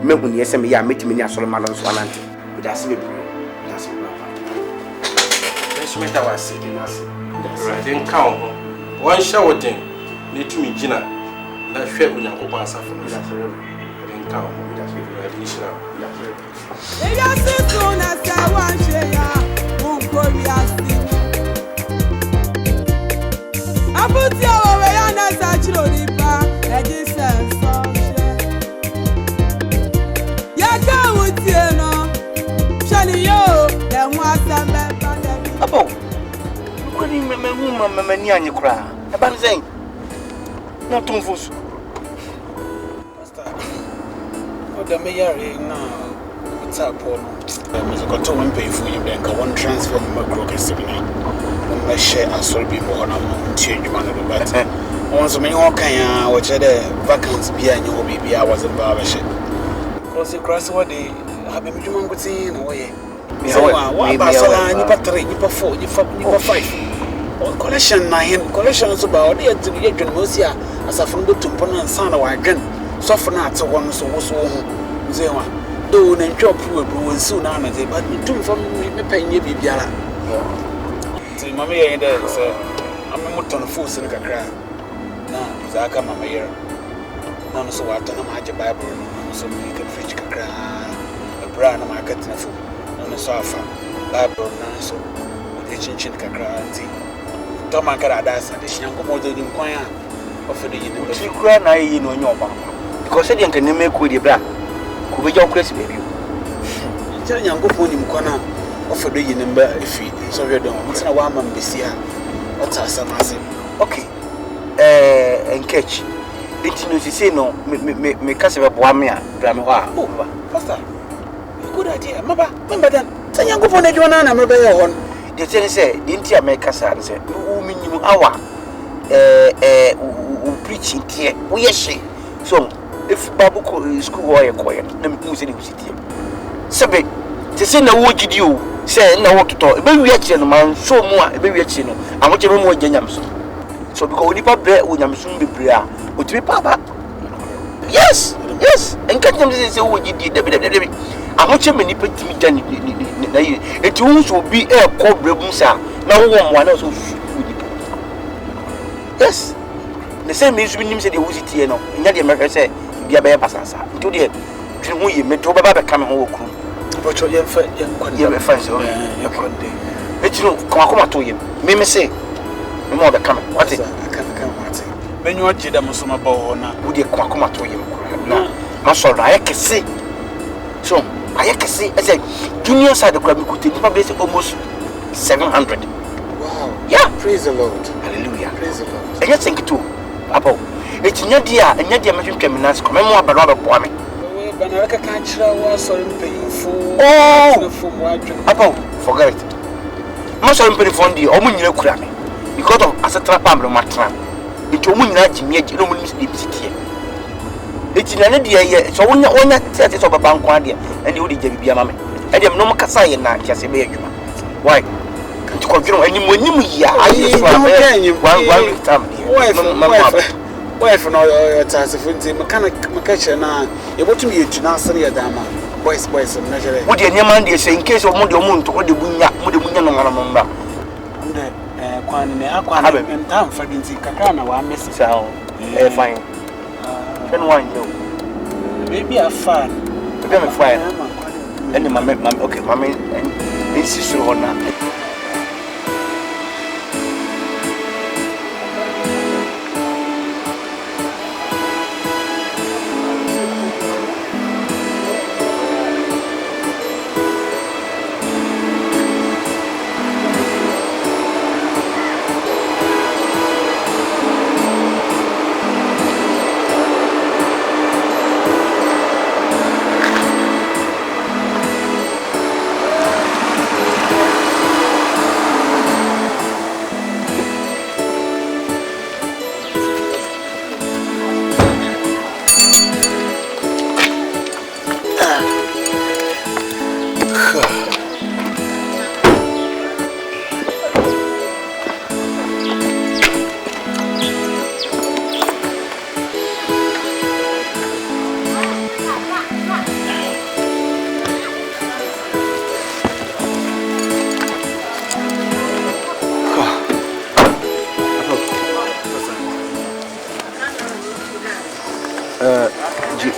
mehu ne yese me ya metimi ni asoro malo so anante we se bebre da se papa Esmeta wase di nase Awurade nka ho won hya woden ne tumi gina na hwe Onyankopon asafo no da se nka ho da se Awurade nhyira Eya situ na se wanhwe ya munkori asi Abuti awo we ya na sa chiro nipa eji senso Ya ka wutie no shani yo de hu asambe pandemi Abo kwani mama ni anye kura e ban zen na tumfusu Pastor oda me yare na tapo me ko to one pay for you then ka one transfer me macro kesibina me share asol bi mo na mo tie djuma no but once me ho kan ya wo che de vacancy bi anye ho bi bia was ba ba she cause cross what dey habe me djuma nguti na wo ye wa ba sala ni pa 3 ni pa 4 ni pa 5 collection na him collection so ba o dey ye dwen mo si a asafo no tumpo na nsa na wa dwen so for na ate won so wo so ho zewa do na ntwa pro bro nsu na na ze but me tum from me panye bibiara ti mama ye de se am mo ton force ni kakra na za ka mama ye na no so wa ta na ma je bible no so me ka preach kakra bra na ma ka tina fu no so afa bible na so de chinchin kakra ti to man kara da sa de shan ko mo de dim kwan a ofa de yin no ti kura na yi no nyoba because dey nkan me ko de bra ko be jaw kresi baby Tell Yankofo nim kwana ofa do yin mba efi so we don mutena wa ma mbesi a ota asamase okay enkech itinu sisi no me kase be boa me a bra me ho a oh pastor good idea maba dan tell Yankofo na dwona na mba ye hon de tell say de ntia me kasa ne say wo minim awa u preaching tie wo ye she so if babu ko school wo ye koye na me hu se de husitie sebe te se na wo gidi o se na wo toto be wi akire no man so mu a be wi akire no ahoche me mu aganyam so because onipa bre wo nyamso bebre a otimi papa yes enkanyam se wo gidi de ahoche me nipa timi gani na yi eti wo so bi e ko brebu sa na wo mo na so yes the same is nim se de wo sitie no nya de me se bia be basasa nto de twi ho yi me to baba be kam ho okru Bocho ye fa so ye konde etino koma to ye me say me mo be kam what kan wate When you are Jida Musuma Bona, would you come to him? No, Master, I can see. So, I can see, as a junior side of Crabby could probably almost 700. wow, Yeah, praise the Lord, hallelujah, praise the Lord. And you think too about it's not dear, and yet, dear, criminals come more about Robert Boy. Banaka can't show us or paying for About forget it. Most of them pay for the Omunia Krami because of as a trap on my tram. It's Omunia Jimmy, you don't miss the city. It's in an idea, so when you set it up a bank one and you did be a mammy. And you have no Macasai and not just a baby. Why? To continue any more new year, I used one time. Wife and all your task of mechanic now. You want to be to answer your dama. Boys, and measure. What your man is in case of Moon to the Bunya, no Mamma. And time for Kakana, one Mrs. Fine. Then one you. Maybe a fan. Then a fire. And the mamma, okay, mammy, and insist on that.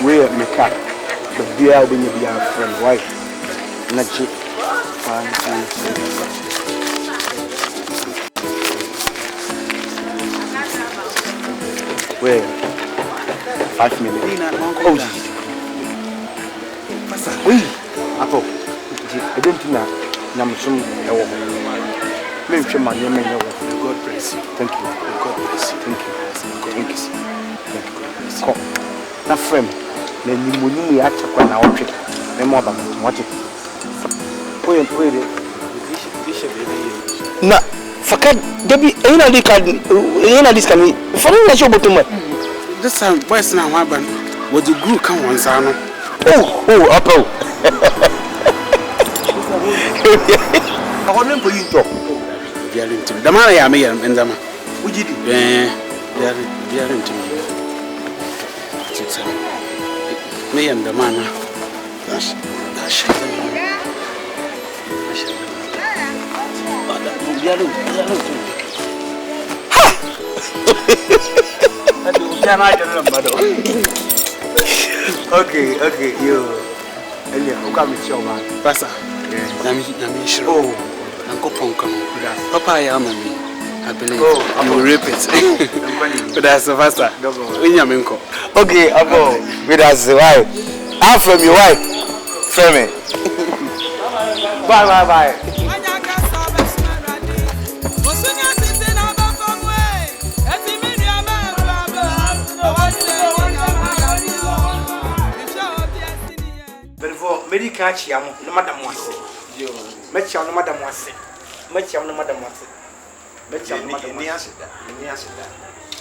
We are Mecca, the beer when you be our friend, wife. Not cheap. Where? 5 million. Oh, oui. Apple. I don't know. I'm some. Maybe my name. God bless you. Thank you. God bless you. Thank you. Thank you. Thank you. Come. Na frame. Na nimuni ya chakwa na otwe. Memo aba mwache. Poye. Na fakat debi ina this can for na show bottom. This time boys na waban was the group come once ano. Oh, Apple. I want them for you to. They are into the man I am here and them. Would you do? They are into me. Me and the man. That's Okay, you. Elia, come with your man. Pastor. I'm sure. Oh, Uncle Ponkan. Papa, I am me. I believe. I will rape it. But that's the pastor. Okay, Abo. With us, wife. I'm from your wife. Femi. Bye. Medical chiam, no madam was. Metcham no madam was. Metcham no madam was. Metcham no madam was.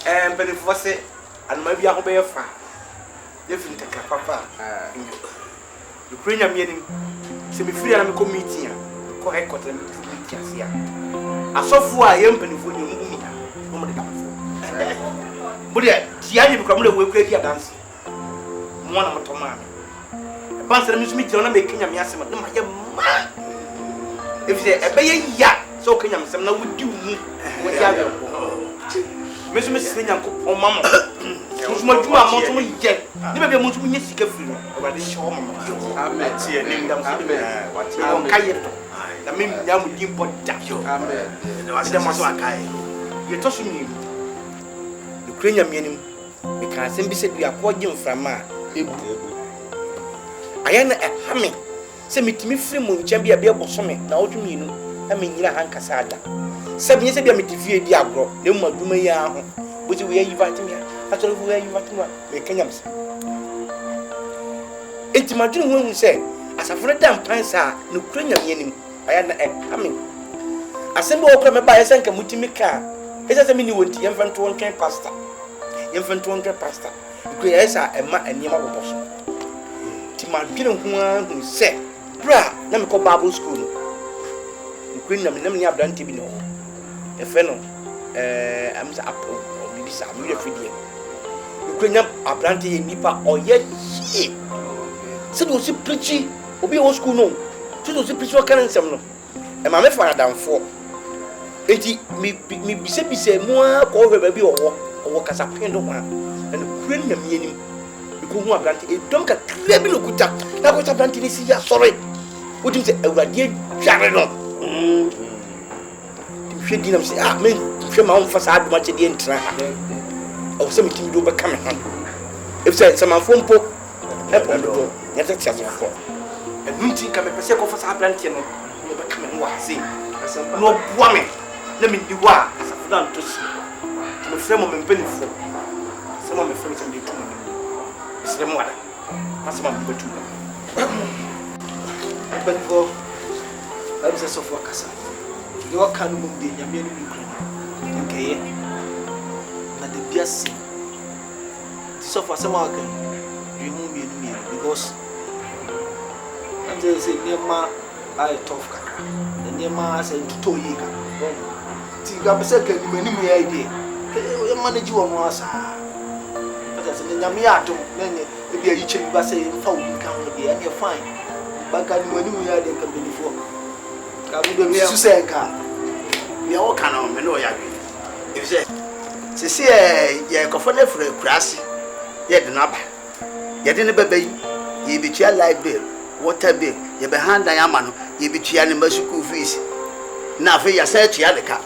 And but if was it, and maybe I will be a fan. Different papa. You bring a meeting. Semi free and I'm a meeting. Go ahead, cut them to meet here. I saw for I am penny for you. But the become the way we dance. One of my man. Pastor Miss John making a miasma. No, my man. If they obey ya, so can you some now would do Miss Sinan or Mamma. Who's my mamma yet? Never be much when you seek a film about this show. Amen. See a name down. What you want, Kayato. I mean, young with you, but Jack. Amen. The Masakai. You're tossing me. The Ukraine mianim because sem bi se dua ko gye mframa ebu aya na ehame se mitimi firi mu nkyɛn bi a bia bosome na wotwemienu na menyira hankasa ada se bi se bia mitifie di agro na mu aduma yi aho bozi we yi vatimia atoro we yi vatimia me kanyam se entimadwene hu se asafore da mpansa na Ukraine mianim aya na ehame asembe okra me ba yesa nka mutimi ka esa se mini wonti yemfanto wontwen pastor Ukraine yesa ema eniema boboso timadwene hu se bra na me ko Bible school no Ukraine na me ni abrante bi no e fe no am sa apo bibi sa me refidie Ukraine abrante ye nipa oye hie se do si preach obi o school no se do si preach o kan nsem no e ma me fara danfo enti mi bise mu a ko we ba bi owo kasa pendo ma and Ukraine na me anim ko hu abrante e dom ka krebi no kuta na ko abrante ni si ya sorry wodim se awurade dware no hwe dinam se men hwe ma won fa sa aduma che de ntra o se mi timi do be kam han if say samafo mpo e pondo ya ta tia so e nunti ka me pese ko fa sa abrante no be kam no wa se no boa me na me di wa asafu dan to si me frɛ mo me mpanifo se mo me frɛ me se de tuma se mo ada asa ma be tuma Benko, I'm just so focused. You can't move the Yamian Ukraine. Okay, not the BSC. So for some organ, you move me because I'm just saying, Nema, I tough Kaka. The Nema said to Toyika. Tigam second, many idea. You manage you on was. But as a Yamiato, then if you're each of us saying, found you can't be and you're fine. Baka ni wani mu ya de kan benifo ka mu do mi su se ka mi o kan o me no ya bi if se ye kofo na fure kurase ye de na ba ye de ne baba yi ye bi tua light bill water bill ye be handa ya ma no ye bi tua ne school fees na fe ya sa tua de ka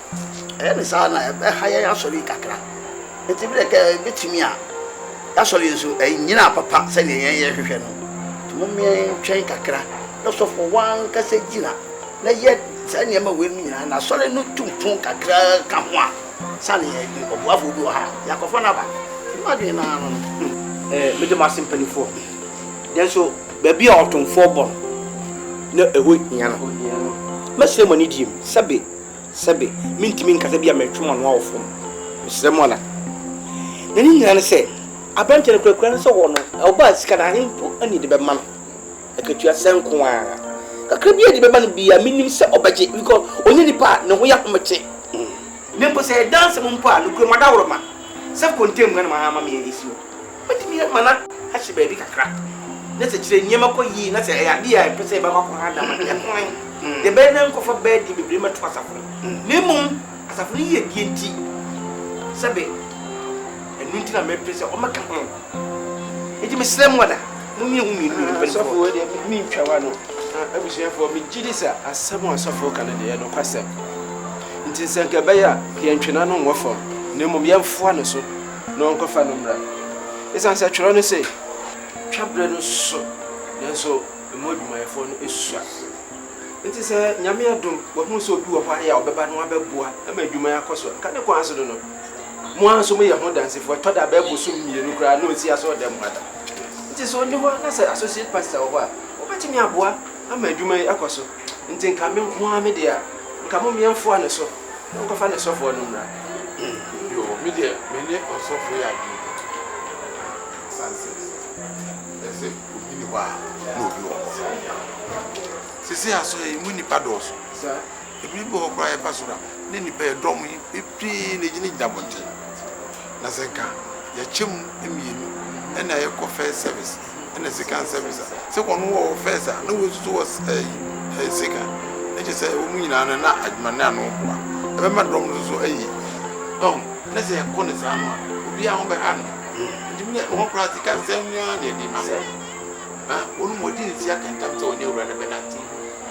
ne sa na be ha ya sori kakra enti bi de ka bitimi a ya sori nso nyina papa se ne ye hwehwe no Mummy train kakra no so for one kase gina na yet say niam we nyina na sole no tuntun kakra ka ho a sane ye obuafo bi ha yakofo na ba ma de na no me de masempani fo den so ba bi a otonfo bon na eho nya no mesre mo ni dim sabe mintimi nkasa bi a metwoma no awofo mesre mo na ni nyina ne se abante ne kwakura no so wo no oba sika na hempo ani de be man akatua senko a kakra bi de be man bi a minim se obaje because onye nipa ne ho ya homeche nempo se dance mo mpo a no kuro madawro ma se kontem ngana ma ma me yesi o betimi mana ha hye ba bi kakra na se kire nyema ko yi na se ya bi a pese ba ko ha da ma ya kwan de be na nko fa be di bebre ma to asafo nemum asafo ni ye dienti sabe nti na me pese o maka ho enti me srem wada mo mi hu mi no sofo we de mi ntwa no abusuafo mi gidisa asemo asofo kan de no kwasem nti senka be ya ye ntwena no nwofo na mum ye mfoa no so no nkofa no mra esan se twero no se twabre no so nenso emoduma yefo no esua nti se nyame adom wo hu so obi wo ha ya obeba no abeboa ama adwuma yakoso kan ne kwa so no mo anso mo ye ho danse fo toda ba bo so mienu kra na osi aso dem hada nti so ndi ho na se associate pastor wo a obetimi aboa ama adwuma akoso nti nka me mo ame de a nka mo miemfo ane so nko fa ne sofo no mra yo me de me ne osofo ya bi sanse ese obi ni wa no bi wo sisi aso e mu ni pados sa ebi bo kra e pasura ne ni pe dom yi epi ne gini dabonte na senka ya chem emienu ena ye ko first service ena second service se ko no wo first na wo so was second ne je se wo mu nyina na adwuma na no boa e be ma dom so ayi dom na se ko ne sa no obi a ho be ha no ndimi ho practical sem nya ne di ma ha onu mo di ti aka ntam so ne wura na be na ti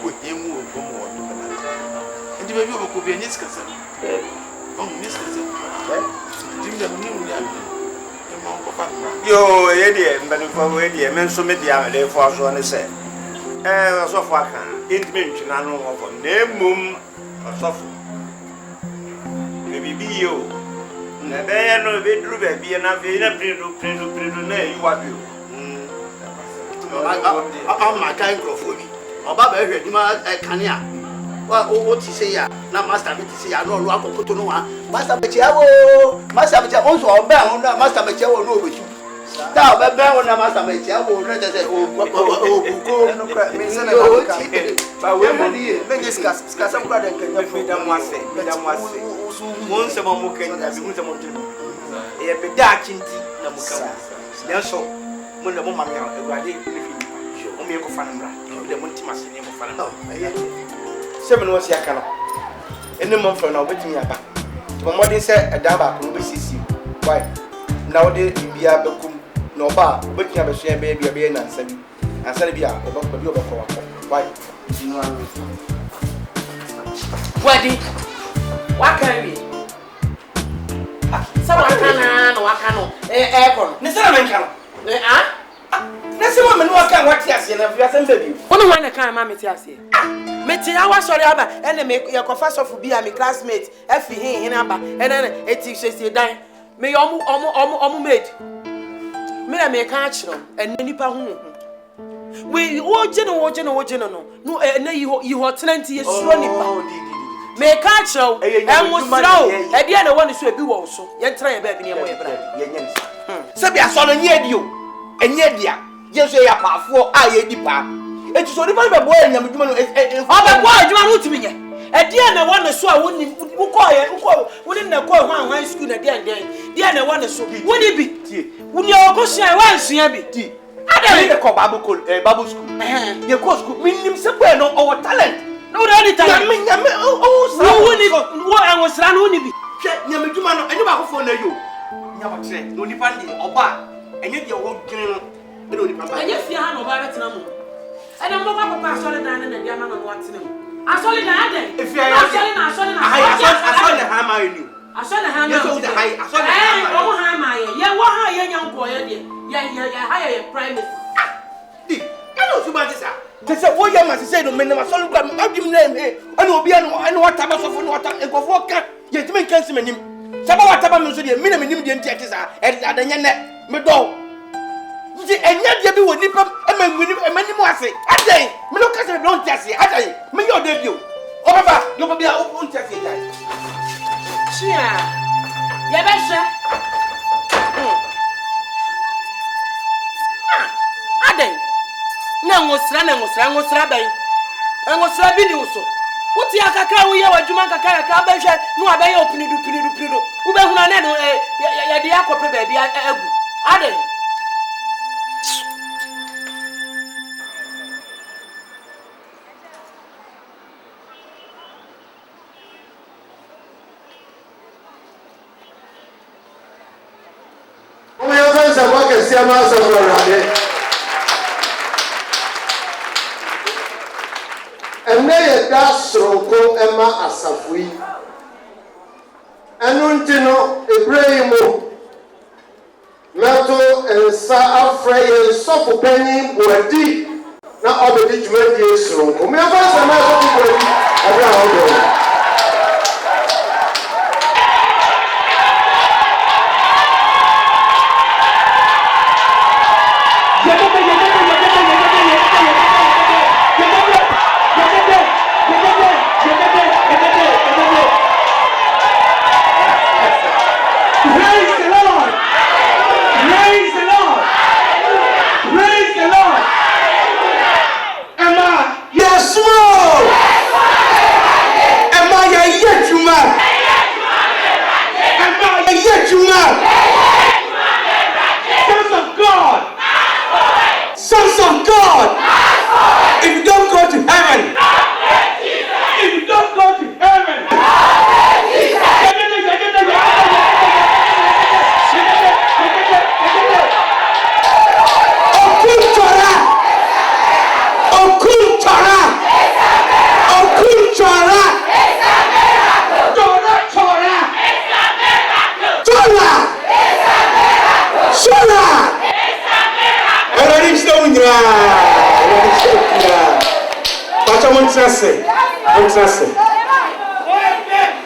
wo hemu wo mo wo be na ti ndi be bi o ko bi ni skasa niskasa Yo, Eddie, but for Eddie, men so many are for us on the set. So far, intimate, I know of a name, mum, or soft. Maybe be you. Never know they drew baby and I've been a pretty you are you. I'm my kind of foodie. About a cania. What you say, now Master say, I don't want to know. Master Machiavo, Master Machiavo, also bound, Master Machiavo, no with you. Now, but bound, Master Machiavo, let us say, but we discuss some brother can be done once. Once a moment, a bit dark in tea, so when the woman only go find the Montimas in your 7 was Yakana. In the month from now, waiting me back. My mother said a daba will be sissy. Why? Now they be a book, no bar, but you have a share baby, a baby, and said, and said, be a book of your for why? Wedding. What can we? Someone can or canoe, aircon. Mr. Ah? Let's see what can watch us in a few baby. Only one can mammy tells you. Meti, I was sorry about and make your confessor for be a classmate, Effie in Abba, and then 86 die. May almost made. May I make catch them and any pound. We all general. No, and you are 20 years running. May catch you and was slow. At the end, I want to be also. Yet try a baby near my brother. Sabia saw you. And yet, yes, you are powerful. I it's so the boy and I'm doing it. Why do I want to be? At the end, I want to show wouldn't the call one high school at the end. The end, I want to show. Would it be? Would you go share one CMB? I don't call Babu school. Your course could mean him somewhere no our talent. No, any time. I mean, I was run only be. Yamajumano, and you are for you. Yamatre, no depending or bad. And yet you're walking. And yes, you have no bad. And I'm not going to solid down and the man on what's in him. I saw it down. If you are I saw the hammer in you. I saw the hammer. I saw the hammer. Yeah, what higher young boy? Yeah, higher primacy. I know too much. They said, what you must say to me, I saw him. I'll give him name. I know be and what time of water and go for cat. Yet to make cancer in him. Sabah Tabamusi, minimum Indian theatres are at the Yanet, Meadow. And yet, you will nip up and many more say, I say, Melokas don't just say, I say, make your debut. Over, you will be our own testing. Cheer, Yabasha. Ade, now was Rabbi, and was Rabbi also. What the Akaka, we are Jumaka Kabasha, no, I may open it to Uber, the aqua baby, Ade. And they that's Ronco Emma Asafui. And Untino, Ibrahimo, Meto, and Sa Afray, and Sopo Penny, were deep. Now, all the judgment is Ronco. Me, I some people around. Emma, yes,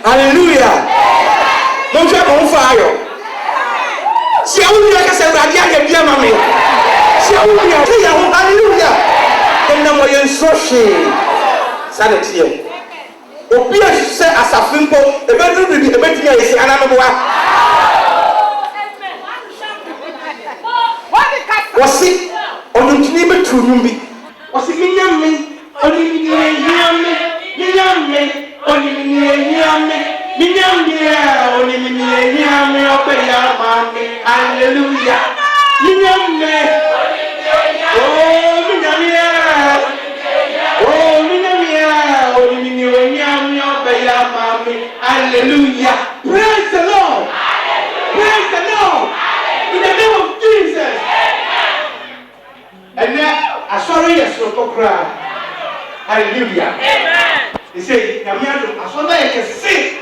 Hallelujah. Don't you on fire? See, I will like I said, I can't get my man. See, I will be hallelujah. And now my instruction. Sanity. Opia say as a fimpo, the bedroom will be a better is another one. Was it on the name to Numbi? Was it me? Only hallelujah. Hallelujah. Praise the Lord. Praise the Lord. In the name of Jesus. And now, I saw yes, no cry. Hallelujah. Amen. He said, Yamiado, I saw that I can sing.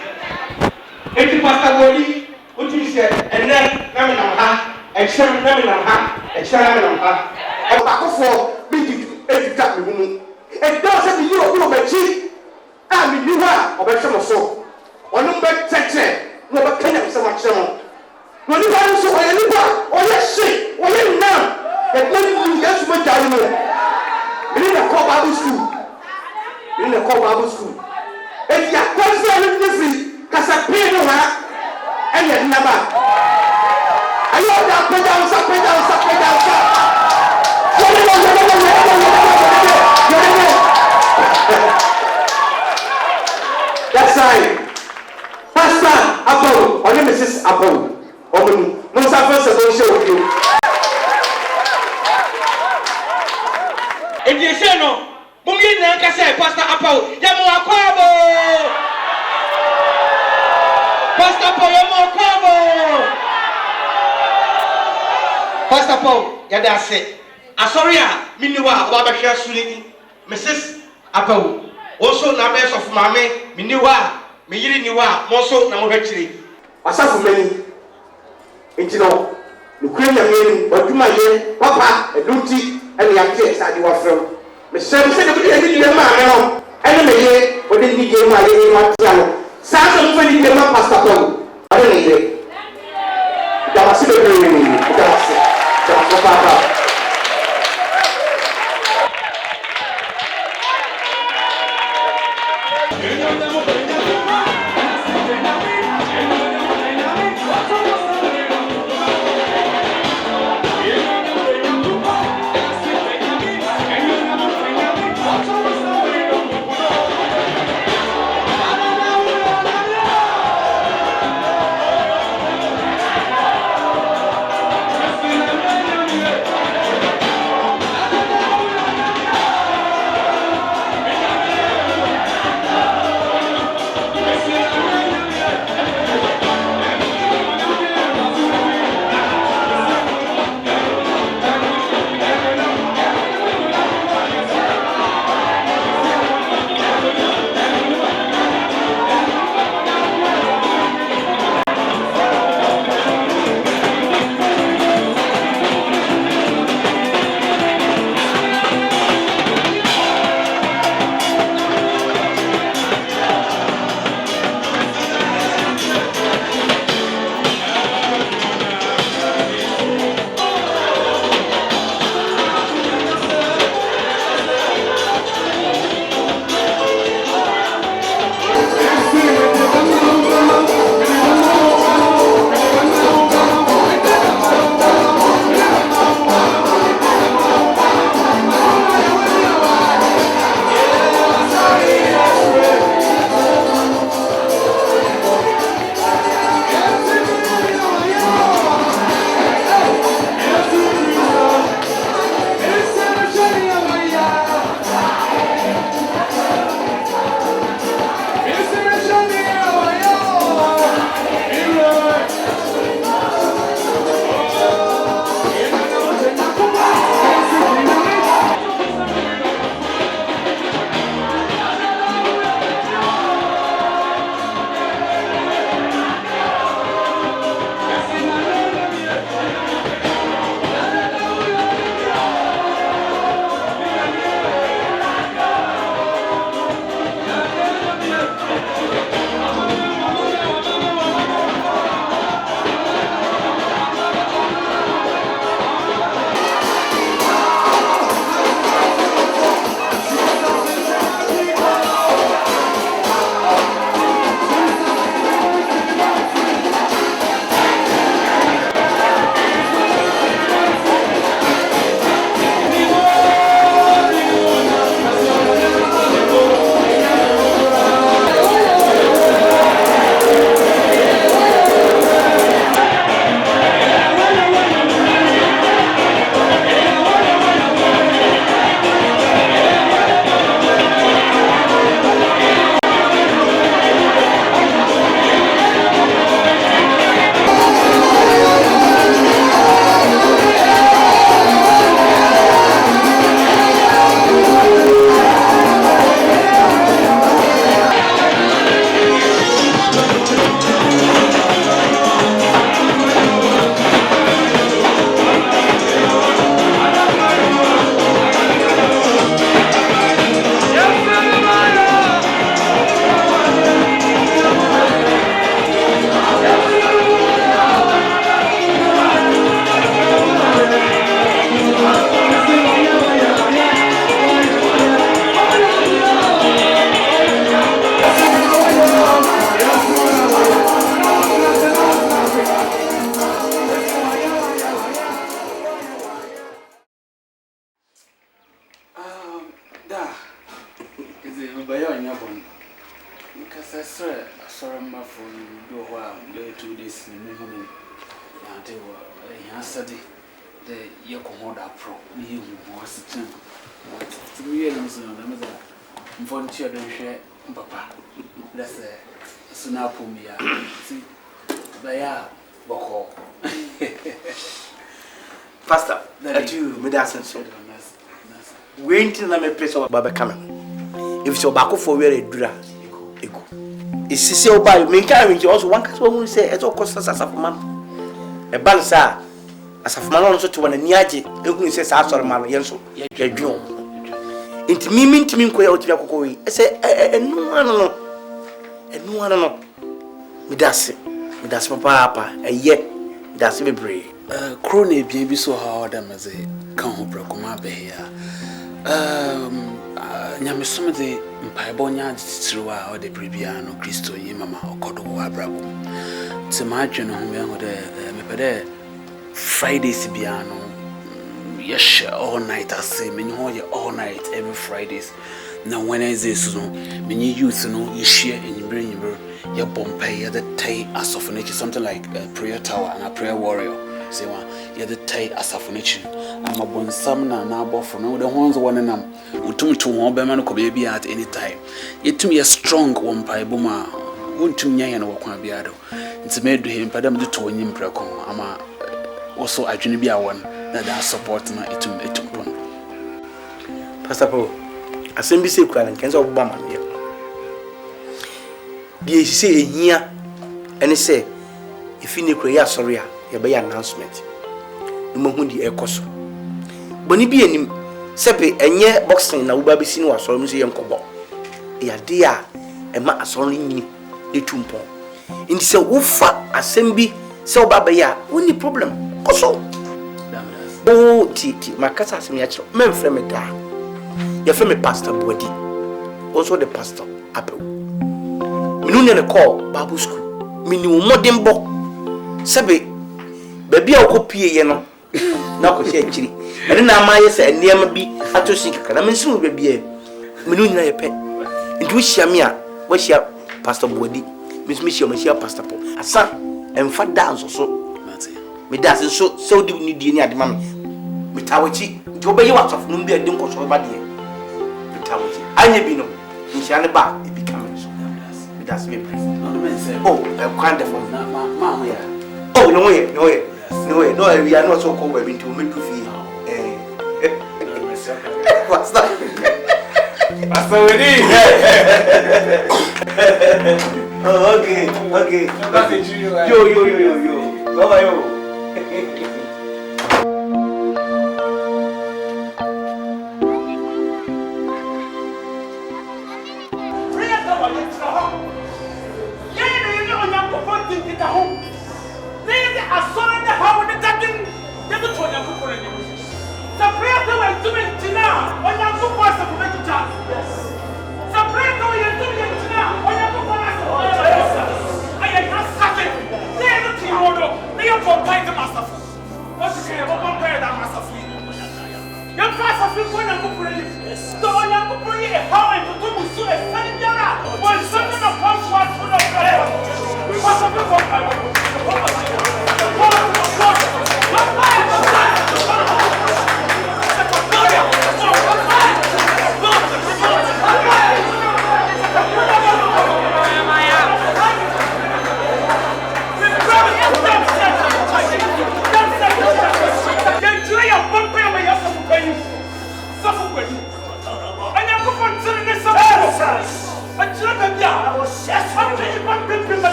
Every pastor body, what you said, and then, Naminamha, and Sharon Naminamha, and Sharon Naminamha. And back for me, every time you and doesn't be your chief. I mean, you are, or better so. Or no better, no better, can you so much? No, you are so or yes, shit, or you now. That when you get to my judgment, you need a call Bible school. You need a call Bible school. If you are constantly different, because I pay no one, and yet never. I know that pay down, pay down, pay down. That's right. Pastor Apple, or Mrs. Apple, or no suffers a show with you. If you say no, Mummy Nanka say, Pastor Apple, Yamo Aquabo. Pastor Paul, Yamo Aquabo. Pastor Paul, Yada say, Asoria, Minua, Wabasha Suni, Mrs. Apple. Also, na best of MAAME, Miniwa, Miri Niwa, Moso, Namovetri. Asafu many. Intino, Ukrainian, but you my yen, Papa, a duty, and the actors that you are from. Miss Sam said, "Every day, man, and the year, but then he gave my name. Samson, when he came up, Pastor Paul, I don't need it. That was it. That's Papa. Sir, I saw my phone go while 2 days in the morning. They were yesterday. The Yokomoda Pro, you was a temple. To me, I'm volunteer to share, Papa. That's a Sunapumia. See, they are Boko. Pastor, that you, Medasan, so. Wait till I'm a place of Baba Cameron. If so, back for where a dra. It's so by me carrying you also one cast woman say, it's all cost us as a man. A balsa as a man also to one and Yaji, who says, I saw a man, Yenso, Yajo. Into me, mean to me, quail to Yakoi. I say, no one, Midas Papa, a yet that's me brave. Crony be so hard as a come Bracoma here. Nyamisome de mpaibonya titiwa o de prebiano Kristo yimama okodo wa brabo timadwe no ho me ho de mepede Fridays biano yes all night I say me ho ye all night every Fridays na Wednesdays no me youth no ye share enyimbre ye bompai ye the tai asofo something like a prayer tower and a prayer warrior say one ye the tai asofo I'm a bonsam na abofo no the ones one nam utumtu ho be man ko be at any time yetum ye strong one paibo ma wontum nya ye no kwa bia do nti me do him padam de to onyim preko ama also adwene bia won na da support na etum pon Pastor Paul asem bi se kura nken se obuba ma me bi e se ehia ene se ifi ne kura ya sorry a ye be announcement no hu di ekoso boni bi enim sepe enye boxing na uba bi sinu asoro mu se ye nkobo ya de a ema asoro nyini etumpo ndi se wo fa asem bi se oba ba ya woni problem koso oh ti makasa asem ya chiro men frame da ya frame pastor body also the pastor APPIAH minu ne call Bible school mini wo modern bo sebe baby a okopie ye no na ko se akiri ene na amaye se enema bi atosin kaka na mensu baby e minu nyina ye pe ndu hia me a wo hia pastor body me hia pastor Paul asa emfa dance so me dance so di ni di ni ade ma me tawachi nti obayi watsof no bi ade nkoso ba de me tawachi anya bi no nhia ne ba e bi come so me dance me please oh wonderful ma ho ya oh no way no we are not so cold we to make you feel what's that Pastor Wendy oh okay that's it yo bye yo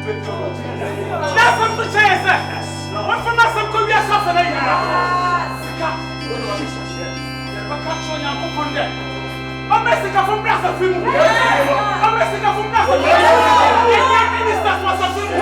That's what the chair said. What for not some could be a suffering? I'm messing up from Brasa Film. I'm messing up from Brasa Film. Minister was a film.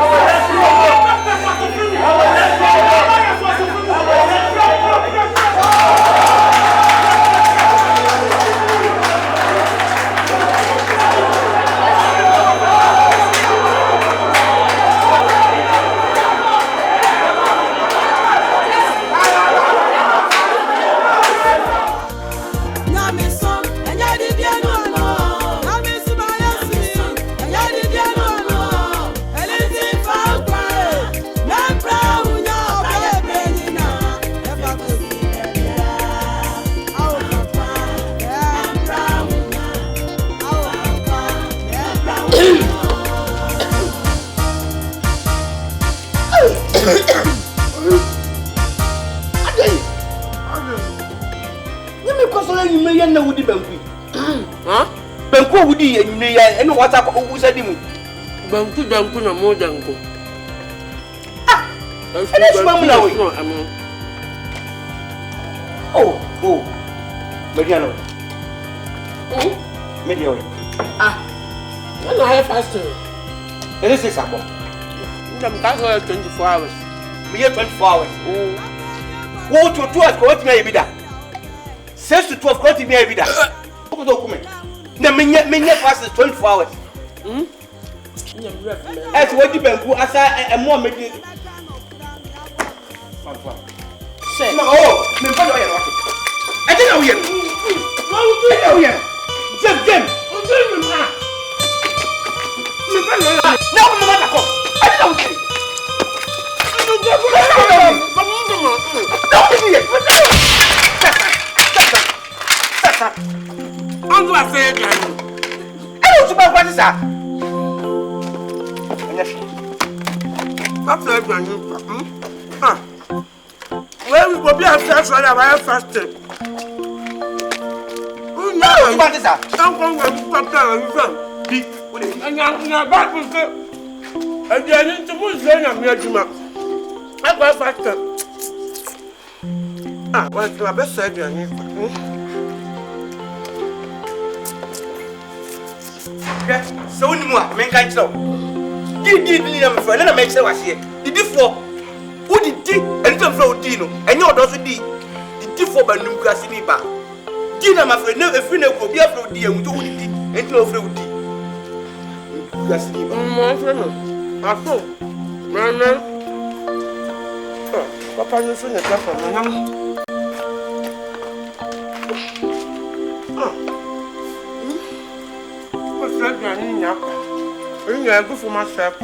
Banku wudi enye ya eno WhatsApp ogusa di mu. Banku na mo danko. Ah. Ene suma mu na we. Oh. Mediano. Mediano. Ah. No have fast. Ene se sabo. Ndam ka go 24 hours. Me 24 hours. Wo to 12 ko wati me ebida. 6 to 12 ko wati me ebida. Ko do kuma. Na menye fast 24 hours. Ati wodi banku asa emo medi. Say. Ma oh, me fa do ya no. E dey na wo ye. Ma wo do ya wo ye. Jem. O do me ma. Me fa do ya. Na wo ma ta ko. E dey na wo ye. No do ko. Ba mo do ma. Na wo ye. Tata. Andu afa ya. E do ba kwa ti sa. That's a good one. Where we go be after so that I fast. No, what is that? Don't go and stop there and run. And you're back with it. And you're into Muslim and you're Juma. I go faster. Ah, what's my best idea? So, when you are, men can't tell. Did you for another make say was here? Did you for who did and some flow dino and your does di did for Banuka Siniba? Dina, my friend, never free no be after dear with who did and no flow di Gasiniba. My friend, I thought, man, Papa, you should have got what's that? I'm going for myself.